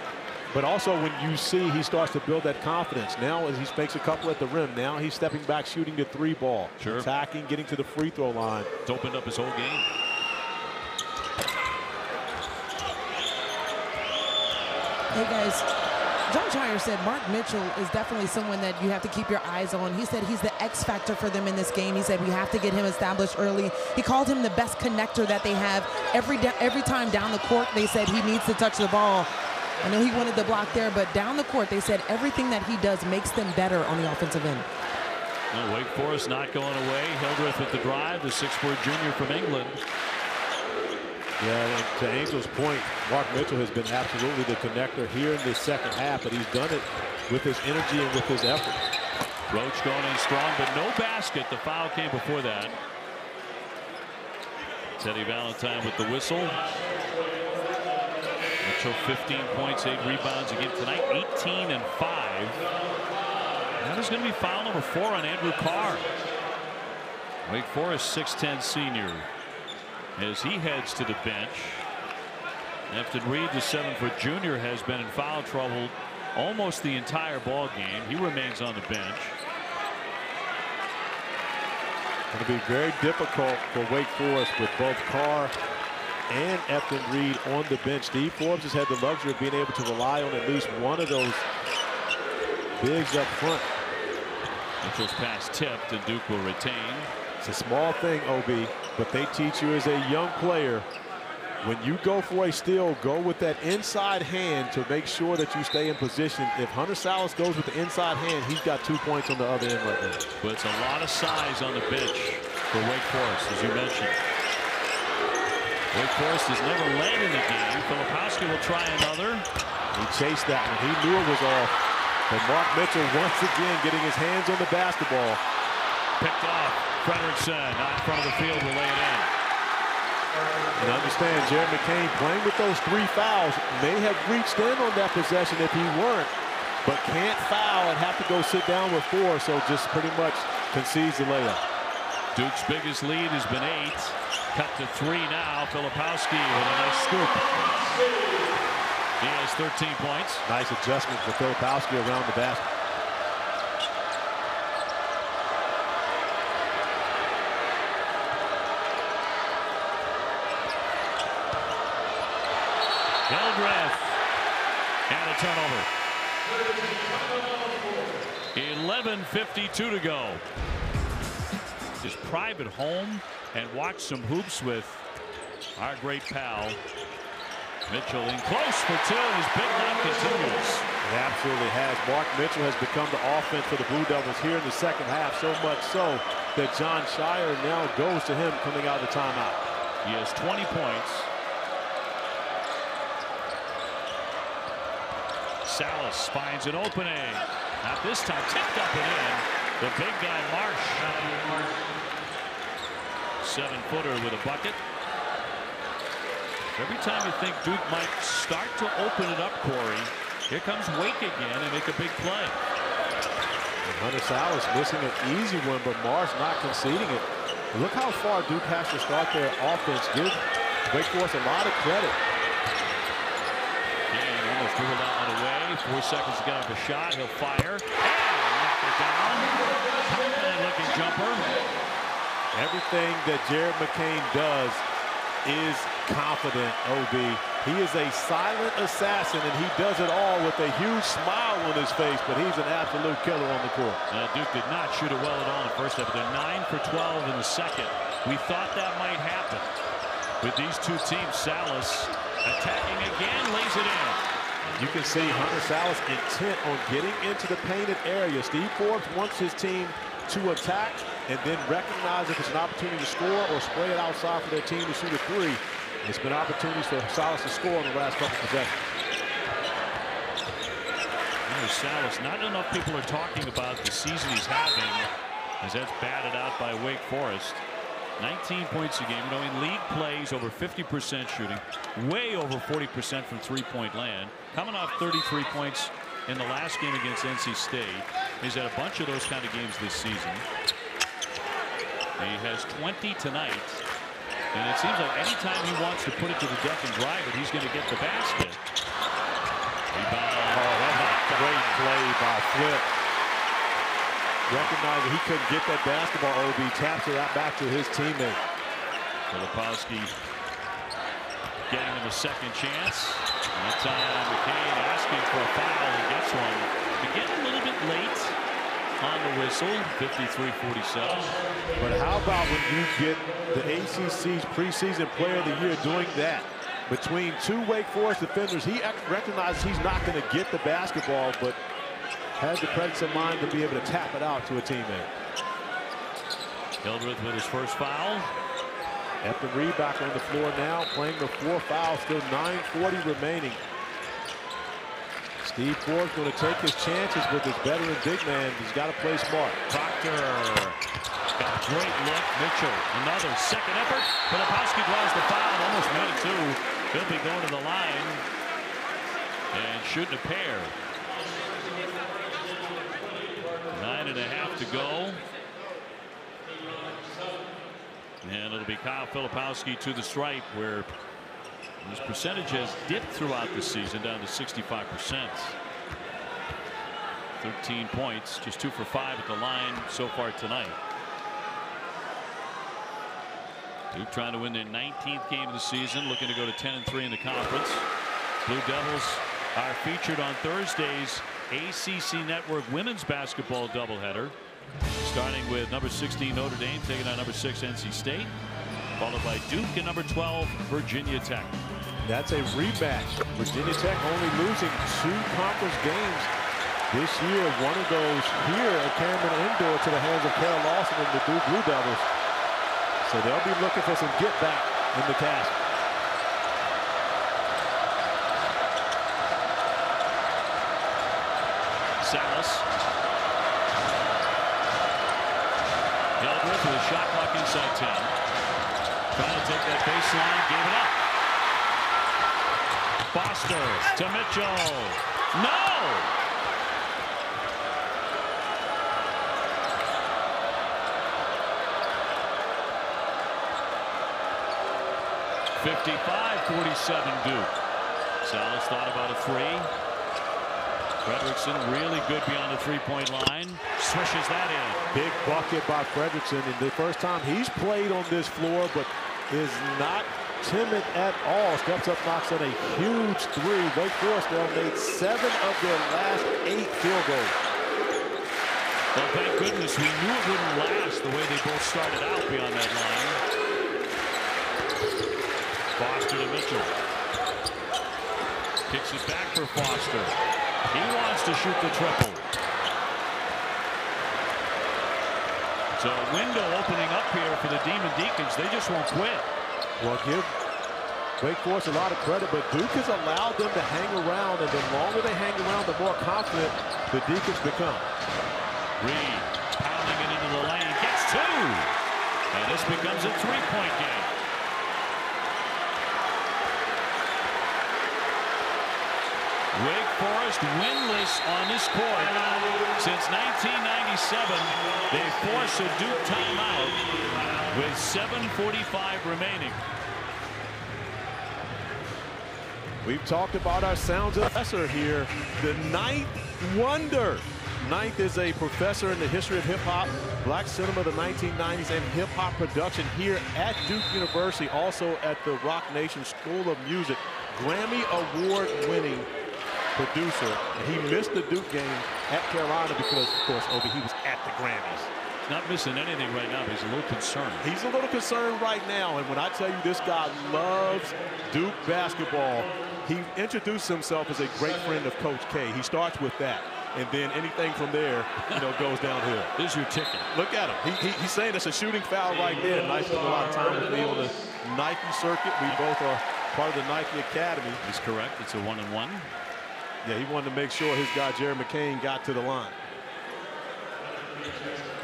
But also when you see he starts to build that confidence. Now as he makes a couple at the rim, now he's stepping back, shooting the 3 ball. Sure. Attacking, getting to the free throw line. It's opened up his whole game. Hey guys, John Shire said Mark Mitchell is definitely someone that you have to keep your eyes on. He said he's the X factor for them in this game. He said we have to get him established early. He called him the best connector that they have. Every time down the court, they said he needs to touch the ball. I know he wanted the block there, but down the court, they said everything that he does makes them better on the offensive end. Well, Wake Forest not going away. Hildreth with the drive, the 6'4" junior from England. Yeah, to Angel's point, Mark Mitchell has been absolutely the connector here in this second half, but he's done it with his energy and with his effort. Roach going in strong, but no basket. The foul came before that. Teddy Valentine with the whistle. Mitchell 15 points, 8 rebounds again tonight, 18 and 5. That is going to be foul number 4 on Andrew Carr. Wake Forest 6'10" senior as he heads to the bench. Efton Reed, the 7-foot junior, has been in foul trouble almost the entire ball game. He remains on the bench. Going to be very difficult for Wake Forest with both Carr and Efton Reed on the bench. Steve Forbes has had the luxury of being able to rely on at least one of those bigs up front. Mitchell's pass tipped, and Duke will retain. It's a small thing, OB, but they teach you as a young player, when you go for a steal, go with that inside hand to make sure that you stay in position. If Hunter Sallis goes with the inside hand, he's got 2 points on the other end right there. But it's a lot of size on the bench for Wake Forest, as you mentioned. Wake Forest has never led in the game. Filipowski will try another. He chased that one. He knew it was off. But Mark Mitchell once again getting his hands on the basketball. Picked off. Frederickson out in front of the field will lay it in. And understand, Jared McCain playing with those 3 fouls may have reached in on that possession if he weren't, but can't foul and have to go sit down with 4, so just pretty much concedes the layup. Duke's biggest lead has been 8. Cut to 3 now. Filipowski with a nice scoop. He has 13 points. Nice adjustment for Filipowski around the basket. Hildreth and a turnover. 11:52 to go. His private home and watch some hoops with our great pal Mitchell in close for 2. His big run continues. It absolutely has. Mark Mitchell has become the offense for the Blue Devils here in the second half, so much so that John Shire now goes to him coming out of the timeout. He has 20 points. Sallis finds an opening. Not this time. Tipped up and in. The big guy, Marsh. 7-footer with a bucket. Every time you think Duke might start to open it up, Corey, here comes Wake again and make a big play. And Hunter Sallis missing an easy one, but Marsh not conceding it. Look how far Duke has to start their offense. Give Wake Forest a lot of credit. Almost dribbled that one away. 4 seconds to get off a shot. He'll fire. Knock it down. Confident looking jumper. Everything that Jared McCain does is confident, OB. He is a silent assassin, and he does it all with a huge smile on his face, but he's an absolute killer on the court. Duke did not shoot it well at all in the first half. They're 9 for 12 in the second. We thought that might happen with these 2 teams. Sallis attacking again, lays it in. You can see Hunter Sallis intent on getting into the painted area. Steve Forbes wants his team to attack and then recognize if it's an opportunity to score or spray it outside for their team to shoot a 3. It's been opportunities for Sallis to score in the last couple of possessions. Sallis, not enough people are talking about the season he's having, as that's batted out by Wake Forest. 19 points a game. You know, in league plays, over 50% shooting, way over 40% from 3-point land. Coming off 33 points in the last game against NC State. He's had a bunch of those kind of games this season. He has 20 tonight. And it seems like anytime he wants to put it to the deck and drive it, he's going to get the basket. Rebound. Oh, that's a great play by Flip. Recognizing he couldn't get that basketball, OB taps it out back to his teammate. Filipowski getting him a second chance. That time McCain asking for a foul and gets one. Again, a little bit late on the whistle. 53-47. But how about when you get the ACC's preseason player of the year doing that? Between 2 Wake Forest defenders, he recognizes he's not going to get the basketball, but has the presence of mind to be able to tap it out to a teammate. Hildreth with his first foul. Efton Reed back on the floor now, playing the 4 fouls, still 9:40 remaining. Steve Forbes going to take his chances with his veteran big man. He's got to play smart. Proctor Got a great look. Mitchell, another second effort. Filipowski draws the foul. Almost made it too. He'll be going to the line and shooting a pair. 9.5 to go. And it'll be Kyle Filipowski to the stripe, where his percentage has dipped throughout the season down to 65%. 13 points, just 2 for 5 at the line so far tonight. Duke trying to win their 19th game of the season, looking to go to 10-3 in the conference. Blue Devils are featured on Thursday's ACC Network women's basketball doubleheader, starting with number 16 Notre Dame taking on number 6 NC State, followed by Duke and number 12 Virginia Tech. That's a rematch. Virginia Tech only losing 2 conference games this year. One of those here at Cameron Indoor to the hands of Carol Lawson and the Duke Blue Devils. So they'll be looking for some get back in the castle. Sallis. Hildreth with a shot clock inside 10. Trying to take that baseline, gave it up. Foster to Mitchell. No! (55-47) Duke. Sallis thought about a 3. Fredrickson really good beyond the 3-point line. Swishes that in. Big bucket by Fredrickson, and the first time he's played on this floor, but is not timid at all. Steps up, knocks in a huge 3. Wake Forest now made 7 of their last 8 field goals. Well, thank goodness we knew it wouldn't last the way they both started out beyond that line. Foster to Mitchell. Kicks it back for Foster. He wants to shoot the triple. So a window opening up here for the Demon Deacons. They just won't quit. Well, give Wake Forest a lot of credit, but Duke has allowed them to hang around, and the longer they hang around, the more confident the Deacons become. Reed pounding it into the lane, gets 2. And this becomes a 3-point game. Wake Forest winless on this court since 1997. They force a Duke timeout with 7:45 remaining. We've talked about our sounds professor here, the ninth wonder. Ninth is a professor in the history of hip-hop, black cinema, the 1990s, and hip-hop production here at Duke University, also at the Rock Nation School of Music. Grammy Award-winning producer. And he missed the Duke game at Carolina because, of course, Obi, he was at the Grammys. He's not missing anything right now, but he's a little concerned. He's a little concerned right now, and when I tell you this guy loves Duke basketball, he introduced himself as a great friend of Coach K. He starts with that, and then anything from there, you know, goes downhill. This is your ticket. Look at him. He's saying it's a shooting foul right there. Nice, spent a lot of time with me on the Nike circuit. We both are part of the Nike Academy. He's correct. It's a 1-and-1. Yeah, he wanted to make sure his guy, Jerry McCain, got to the line.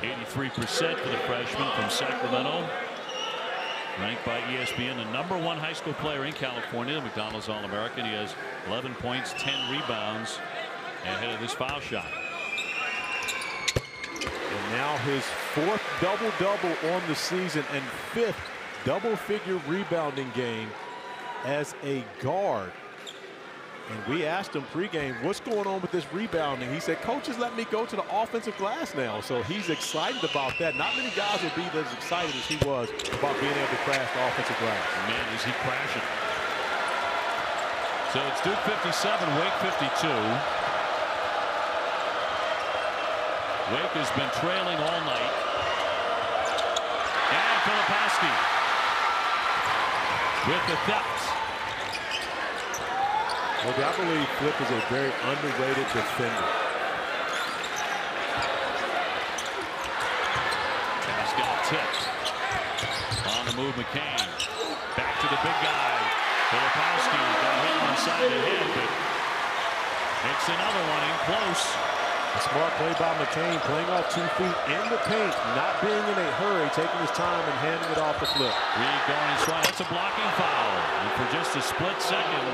83% for the freshman from Sacramento. Ranked by ESPN the #1 high school player in California, McDonald's All-American. He has 11 points, 10 rebounds ahead of this foul shot. And now his 4th double-double on the season and 5th double-figure rebounding game as a guard. And we asked him pregame, what's going on with this rebounding? He said, coaches let me go to the offensive glass now. So he's excited about that. Not many guys would be as excited as he was about being able to crash the offensive glass. Man, is he crashing. So it's Duke 57, Wake 52. Wake has been trailing all night. And Filipowski with the theft. Well, I believe Flip is a very underrated defender. Pass got tipped. On the move, McCain. Back to the big guy. Filipowski got hit on the side of the head, but it's another one in close. A smart play by McCain, playing off 2 feet in the paint, not being in a hurry, taking his time and handing it off the flip. Reed going inside. That's a blocking foul. And for just a split second,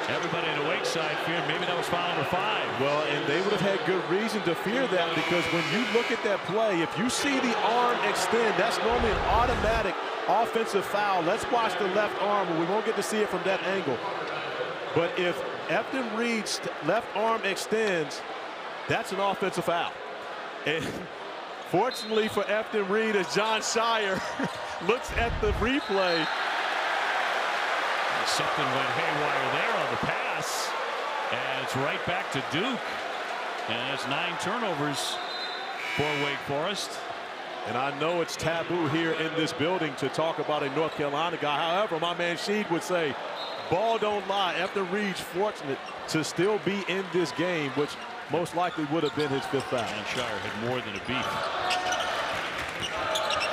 everybody in the Wake side feared maybe that was foul number 5. Well, and they would have had good reason to fear that, because when you look at that play, if you see the arm extend, that's normally an automatic offensive foul. Let's watch the left arm, and we won't get to see it from that angle. But if Efton Reed's left arm extends, that's an offensive foul. And fortunately for Efton Reed, as John Shire looks at the replay, something went haywire there on the pass, and it's right back to Duke. And it's 9 turnovers for Wake Forest. And I know it's taboo here in this building to talk about a North Carolina guy. However, my man Sheed would say, ball don't lie. Efton Reed's fortunate to still be in this game, which most likely would have been his 5th foul. And Shire had more than a beat.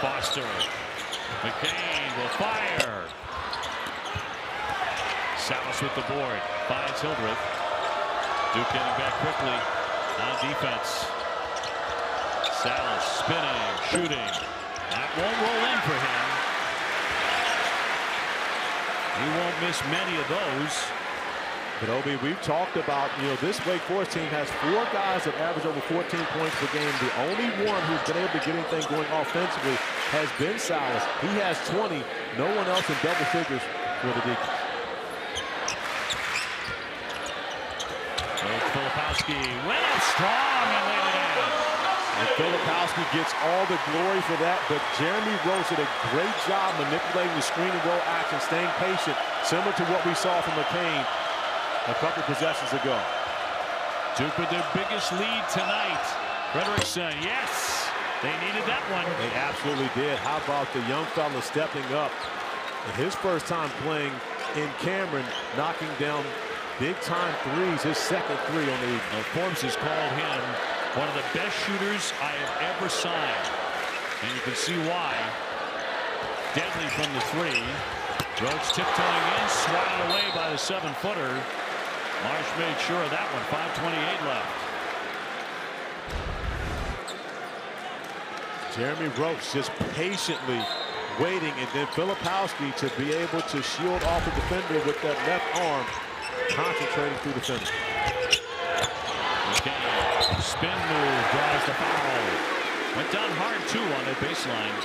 Foster. McCain will fire. Sallis with the board. Finds Hildreth. Duke getting back quickly on defense. Sallis spinning, shooting. That won't roll in for him. He won't miss many of those. But Obi, we've talked about, this Wake Forest team has 4 guys that average over 14 points per game. The only one who's been able to get anything going offensively has been Sallis. He has 20. No one else in double figures for the Deacons. Filipowski went up strong and laid it in. And Filipowski gets all the glory for that, but Jeremy Rose did a great job manipulating the screen and roll action, staying patient, similar to what we saw from McCain a couple possessions ago. Duke with their biggest lead tonight. Frederickson, yes, they needed that one. They absolutely did. How about the young fella stepping up and his first time playing in Cameron, knocking down big-time threes, his 2nd 3 on the evening. Now, Forbes has called him one of the best shooters I have ever signed. And you can see why. Deadly from the 3. Rhodes tiptoeing in, swatted away by the 7-footer. Marsh made sure of that one. 5:28 left. Jeremy Roach just patiently waiting, and then Filipowski to be able to shield off the defender with that left arm, concentrating through the finish. Okay. Spin move, draws the foul. Went down hard, too, on that baseline.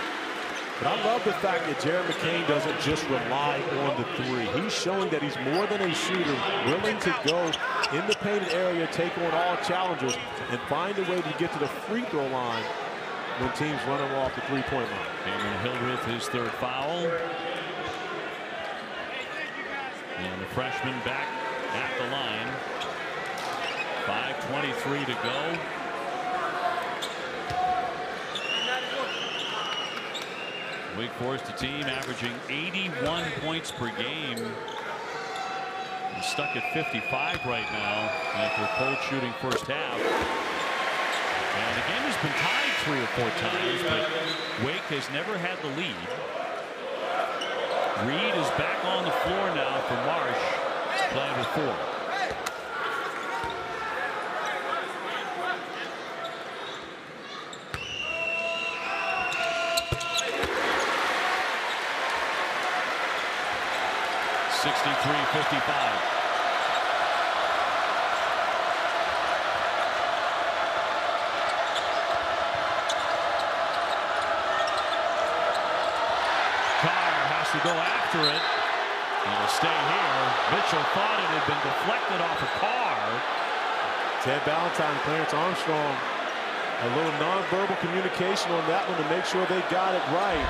But I love the fact that Jared McCain doesn't just rely on the 3. He's showing that he's more than a shooter, willing to go in the painted area, take on all challengers, and find a way to get to the free throw line when teams run him off the 3-point line. Cameron Hildreth, his 3rd foul. And the freshman back at the line. 5:23 to go. Wake Forest, a team averaging 81 points per game. And stuck at 55 right now after a cold shooting first half. And the game has been tied 3 or 4 times, but Wake has never had the lead. Reed is back on the floor now for Marsh, playing with 4. To go after it. It'll stay here. Mitchell thought it had been deflected off a car. Ted Valentine, Clarence Armstrong, a little nonverbal communication on that one to make sure they got it right.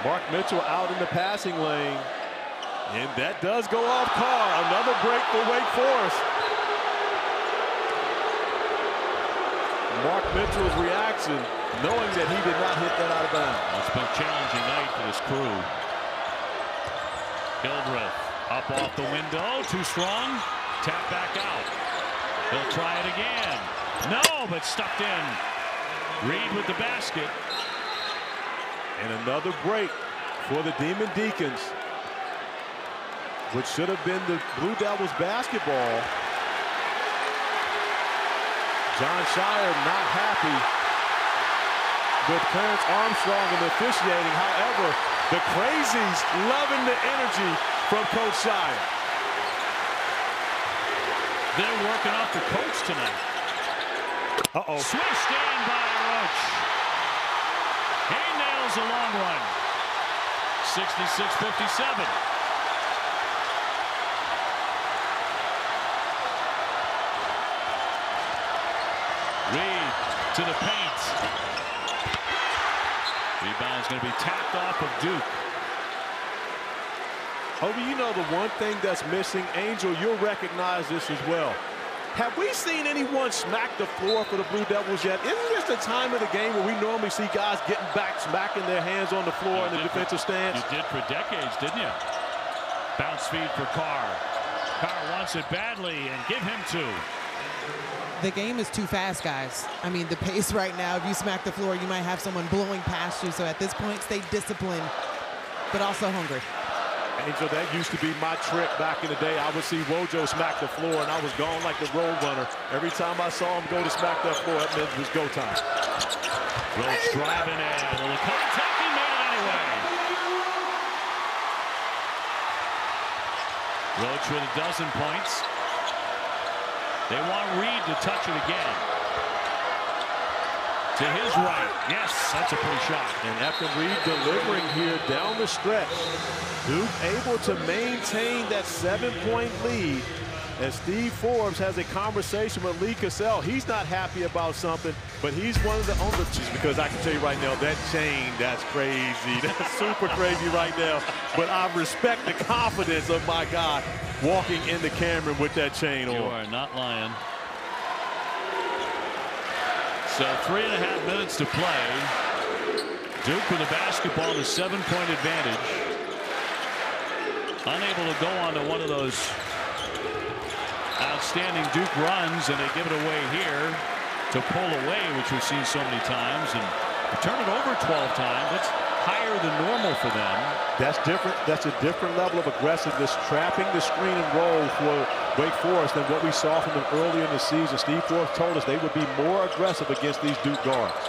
Mark Mitchell out in the passing lane, and that does go off Carr. Another break for Wake Forest. Mark Mitchell's reaction, knowing that he did not hit that out of bounds. It's been a challenging night for this crew. Hildreth up off the window, too strong. Tap back out. He'll try it again. No, but stuffed in. Reed with the basket. And another break for the Demon Deacons, which should have been the Blue Devils basketball. John Shire not happy with Clarence Armstrong and the officiating. However, the Crazies loving the energy from Coach Shire. They're working off the coach tonight. Uh-oh. Swished in by Roach. He nails a long one. 66-57. Reed to the paint. Rebound's going to be tapped off of Duke. Obi, you know the one thing that's missing, Angel, you'll recognize this as well. Have we seen anyone smack the floor for the Blue Devils yet? Isn't this the time of the game where we normally see guys getting back, smacking their hands on the floor in the defensive stance? You did for decades, didn't you? Bounce feed for Carr. Carr wants it badly, and give him two. The game is too fast, guys. I mean, the pace right now, if you smack the floor, you might have someone blowing past you. So at this point, stay disciplined, but also hungry. Angel, that used to be my trick back in the day. I would see Wojo smack the floor, and I was gone like the road runner. Every time I saw him go to smack that floor, that meant it was go time. Roach driving in. A little contact, he made it anyway. Roach with a dozen points. They want Reed to touch it again. To his right. Yes, that's a pretty shot. And after Reed delivering here down the stretch, Duke able to maintain that 7-point lead as Steve Forbes has a conversation with Lee Cassell. He's not happy about something, but he's one of the only, because I can tell you right now, that chain, that's crazy. That's super crazy right now. But I respect the confidence of my guy walking into Cameron with that chain on. You are not lying. So 3.5 minutes to play. Duke with the basketball and a 7-point advantage. Unable to go on to one of those outstanding Duke runs, and they give it away here to pull away, which we've seen so many times, and turn it over 12 times. That's higher than normal for them. That's different. That's a different level of aggressiveness, trapping the screen and roll for Wake Forest than what we saw from them earlier in the season. Steve Forbes told us they would be more aggressive against these Duke guards.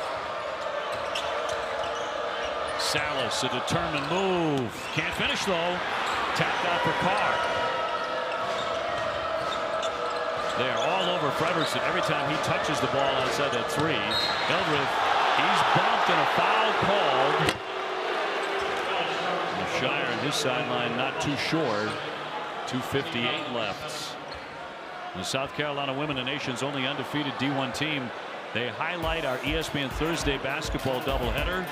Sallis, a determined move. Can't finish, though. Tapped out for Carr. They are all over Frederiksen every time he touches the ball outside that three. Eldred, he's bumped and a foul called. Shire on his sideline not too short. 2:58 left. The South Carolina women, the nation's only undefeated D1 team. They highlight our ESPN Thursday basketball doubleheader,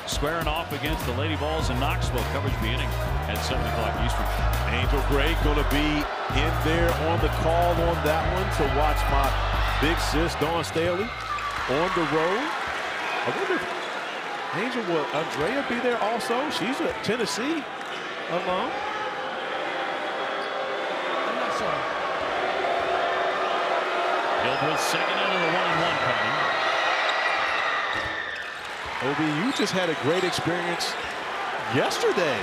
squaring off against the Lady Vols in Knoxville. Coverage beginning at 7 o'clock Eastern. Angel Gray going to be in there on the call on that one to watch my big sis Dawn Staley on the road. I wonder if Angel, will Andrea be there also? She's a Tennessee alum. I'm not sure. Hildreth second into the 1-and-1 coming. Obi, you just had a great experience yesterday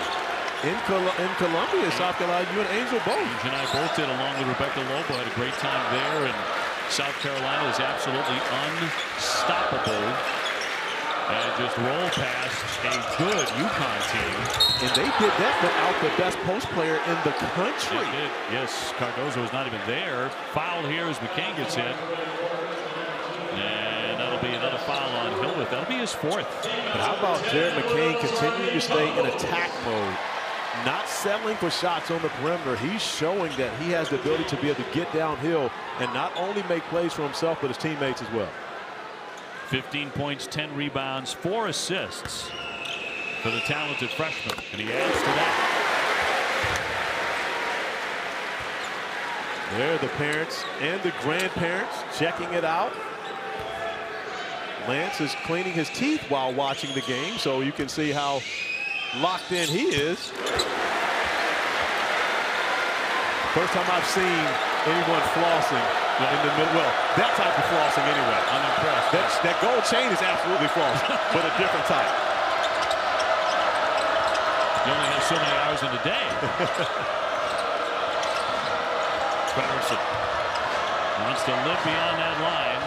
in Columbia, South Carolina. You and Angel both. Angel and I both did, along with Rebecca Lobo. Had a great time there, and South Carolina is absolutely unstoppable. And just roll past a good UConn team. And they did that without the best post player in the country. They did. Yes, Cardozo was not even there. Foul here as McCain gets hit. And that'll be another foul on Hildreth. That'll be his fourth. But how about Jared McCain continuing to stay in attack mode, not settling for shots on the perimeter? He's showing that he has the ability to be able to get downhill and not only make plays for himself, but his teammates as well. 15 points, 10 rebounds, 4 assists for the talented freshman. And he adds to that. There are the parents and the grandparents checking it out. Lance is cleaning his teeth while watching the game, so you can see how locked in he is. First time I've seen anyone flossing in the middle. Well, that type of flossing anyway. I'm impressed. That gold chain is absolutely flossing, but a different type. You only have so many hours in a day. Patterson wants to live beyond that line.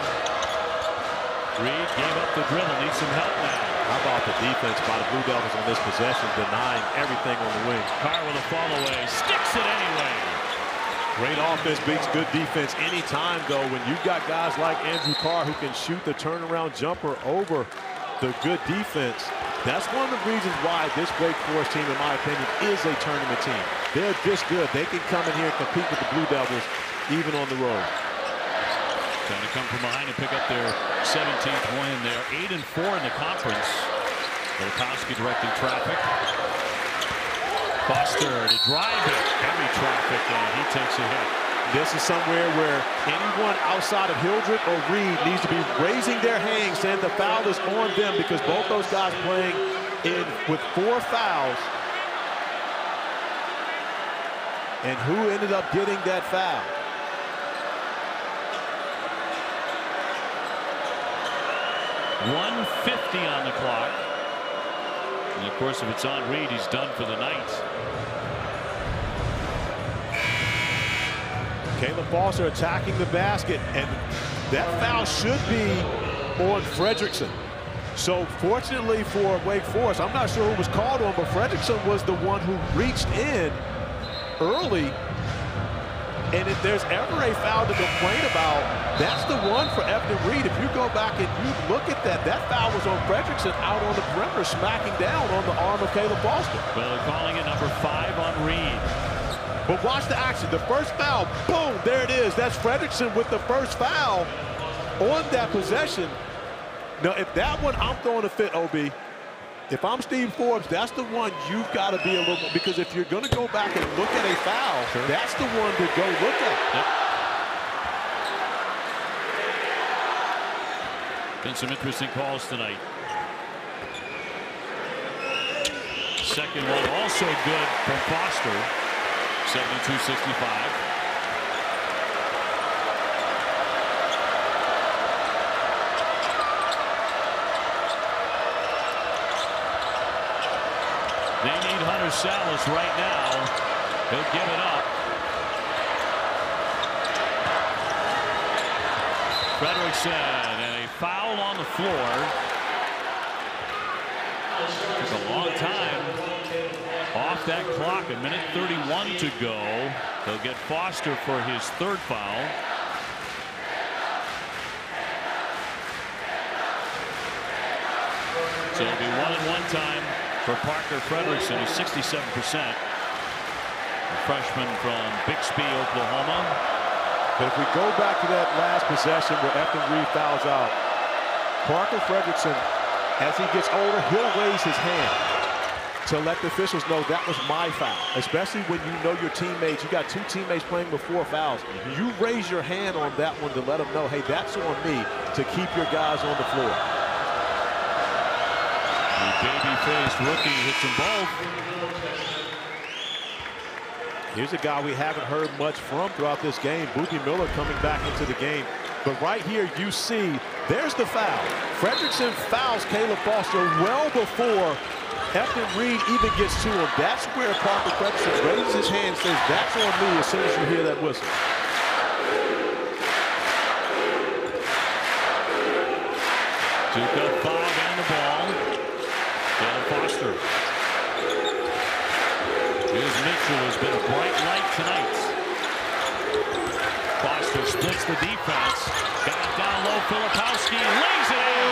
Reed gave up the dribble. Needs some help now. How about the defense by the Blue Devils on this possession, denying everything on the wing. Carr with a fall away. Sticks it anyway. Great offense beats good defense anytime, though. When you've got guys like Andrew Carr who can shoot the turnaround jumper over the good defense, that's one of the reasons why this Wake Forest team, in my opinion, is a tournament team. They're this good. They can come in here and compete with the Blue Devils, even on the road. Trying to come from behind and pick up their 17th win. They're 8-4 in the conference. Filipowski directing traffic. Foster to drive it. Heavy traffic, and he takes a hit. This is somewhere where anyone outside of Hildreth or Reed needs to be raising their hands, saying the foul is on them, because both those guys playing in with 4 fouls. And who ended up getting that foul? .150 on the clock. And of course, if it's on Reed, he's done for the night. Caleb Foster attacking the basket, and that foul should be on Fredrickson. So fortunately for Wake Forest, I'm not sure who was called on, but Fredrickson was the one who reached in early. And if there's ever a foul to complain about, that's the one for Efton Reed. If you go back and you look at that, that foul was on Fredrickson out on the perimeter, smacking down on the arm of Caleb Foster. Well, they're calling it number 5 on Reed. But watch the action. The first foul, boom, there it is. That's Fredrickson with the first foul on that possession. Now, if that one, I'm throwing a fit, OB. If I'm Steve Forbes, that's the one you've got to be a little more, because if you're going to go back and look at a foul, sure, that's the one to go look at. Yep. Been some interesting calls tonight. Second one also good from Foster. 72-65. They need Hunter Sallis right now. He'll give it up. Fredrickson, and a foul on the floor. Took a long time off that clock. 1:31 to go. They'll get Foster for his 3rd foul. So it'll be 1-and-1 time for Parker Fredrickson. He's 67%. A freshman from Bixby, Oklahoma. But if we go back to that last possession where Efton Reed fouls out, Parker Fredrickson, as he gets older, he'll raise his hand to let the officials know that was my foul. Especially when you know your teammates. You got 2 teammates playing with 4 fouls. You raise your hand on that one to let them know, hey, that's on me, to keep your guys on the floor. Baby-faced rookie hits them both. Here's a guy we haven't heard much from throughout this game. Boopie Miller coming back into the game. But right here you see, there's the foul. Fredrickson fouls Caleb Foster well before Efton Reed even gets to him. That's where Parker Fredrickson raises his hand and says, that's on me, as soon as you hear that whistle. Duke up 5 and the ball. Caleb Foster. Here's Mitchell, has been a bright light tonight. Foster splits the defense. Got it down low. Filipowski lays it in.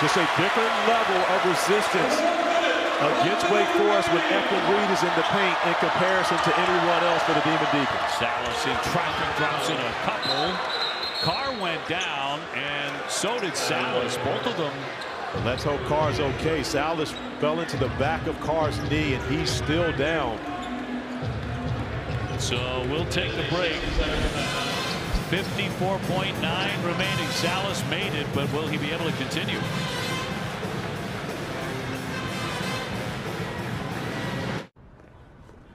Just a different level of resistance against Wake Forest when Efton Reed is in the paint in comparison to anyone else for the Demon Deacons. Sallis in traffic, drops in a couple. Carr went down, and so did Sallis. Both of them. But let's hope Carr's okay. Sallis fell into the back of Carr's knee, and he's still down. So we'll take the break. 54.9 remaining. Sallis made it, but will he be able to continue?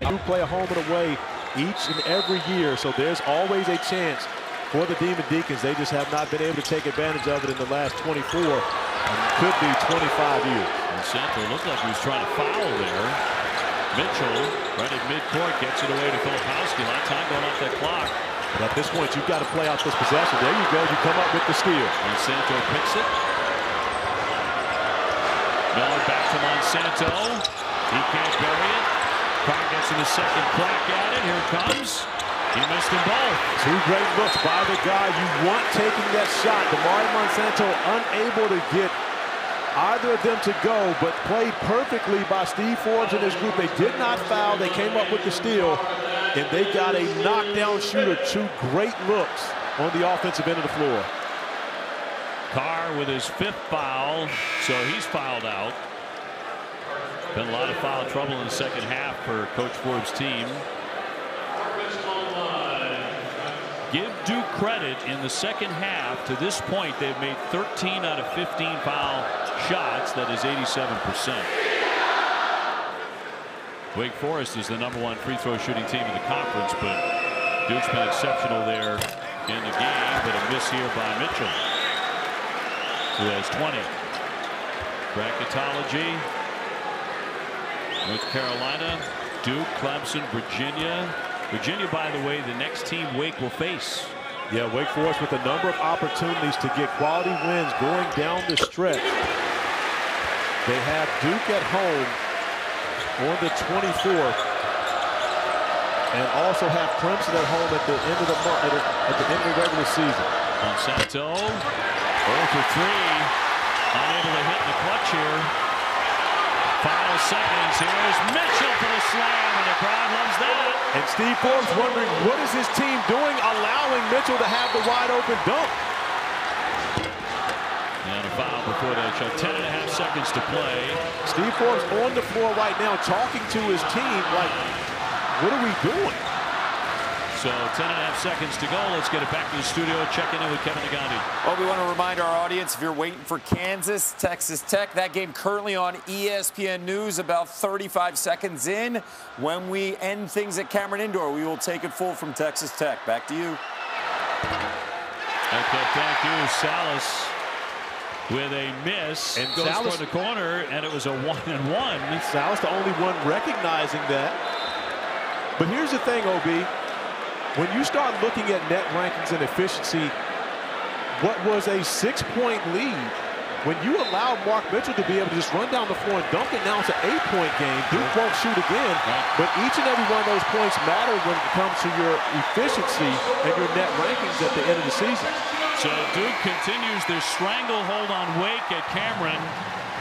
You play a home and away each and every year, so there's always a chance for the Demon Deacons. They just have not been able to take advantage of it in the last 24, and could be 25 years. And Central looked like he was trying to foul there. Mitchell, right at midcourt, gets it away to Filipowski. A lot of time going off that clock. But at this point, you've got to play out this possession. There you go. You come up with the steal. Monsanto picks it. Miller back to Monsanto. He can't bury it. Carr gets in the second crack at it. Here it comes. He missed them both. Two great looks by the guy you want taking that shot. Damari Monsanto unable to get either of them to go, but played perfectly by Steve Forbes and his group. They did not foul. They came up with the steal, and they got a knockdown shooter. Two great looks on the offensive end of the floor. Carr with his 5th foul, so he's fouled out. Been a lot of foul trouble in the second half for Coach Forbes' team. Give Duke credit in the second half. To this point, they've made 13 out of 15 foul shots. That is 87%. Wake Forest is the #1 free throw shooting team in the conference, but Duke's been exceptional there in the game. But a miss here by Mitchell, who has 20. Bracketology with Carolina, Duke, Clemson, Virginia. Virginia, by the way, the next team Wake will face. Yeah, Wake Forest with a number of opportunities to get quality wins going down the stretch. They have Duke at home on the 24th, and also have Clemson at home at the end of the month, at the end of the regular season. Monsanto, 0 for 3, unable to hit in the clutch here. Final seconds. Here's Mitchell for the slam, and the crowd loves that. And Steve Forbes wondering, what is his team doing, allowing Mitchell to have the wide open dunk? And a foul before that shot. 10.5 seconds to play. Steve Forbes on the floor right now talking to his team like, what are we doing? So 10.5 seconds to go. Let's get it back to the studio. Checking in with Kevin Negandhi. Well, we want to remind our audience, if you're waiting for Kansas, Texas Tech, that game currently on ESPN News about 35 seconds in. When we end things at Cameron Indoor, we will take it full from Texas Tech. Back to you. Okay, thank you. Sallis with a miss. And goes for the corner, and it was a 1-and-1. Sallis the only one recognizing that. But here's the thing, OB. When you start looking at net rankings and efficiency, what was a 6-point lead, when you allow Mark Mitchell to be able to just run down the floor and dunk it, now it's an 8-point game. Duke won't shoot again, but each and every one of those points matter when it comes to your efficiency and your net rankings at the end of the season. So Duke continues their stranglehold on Wake at Cameron.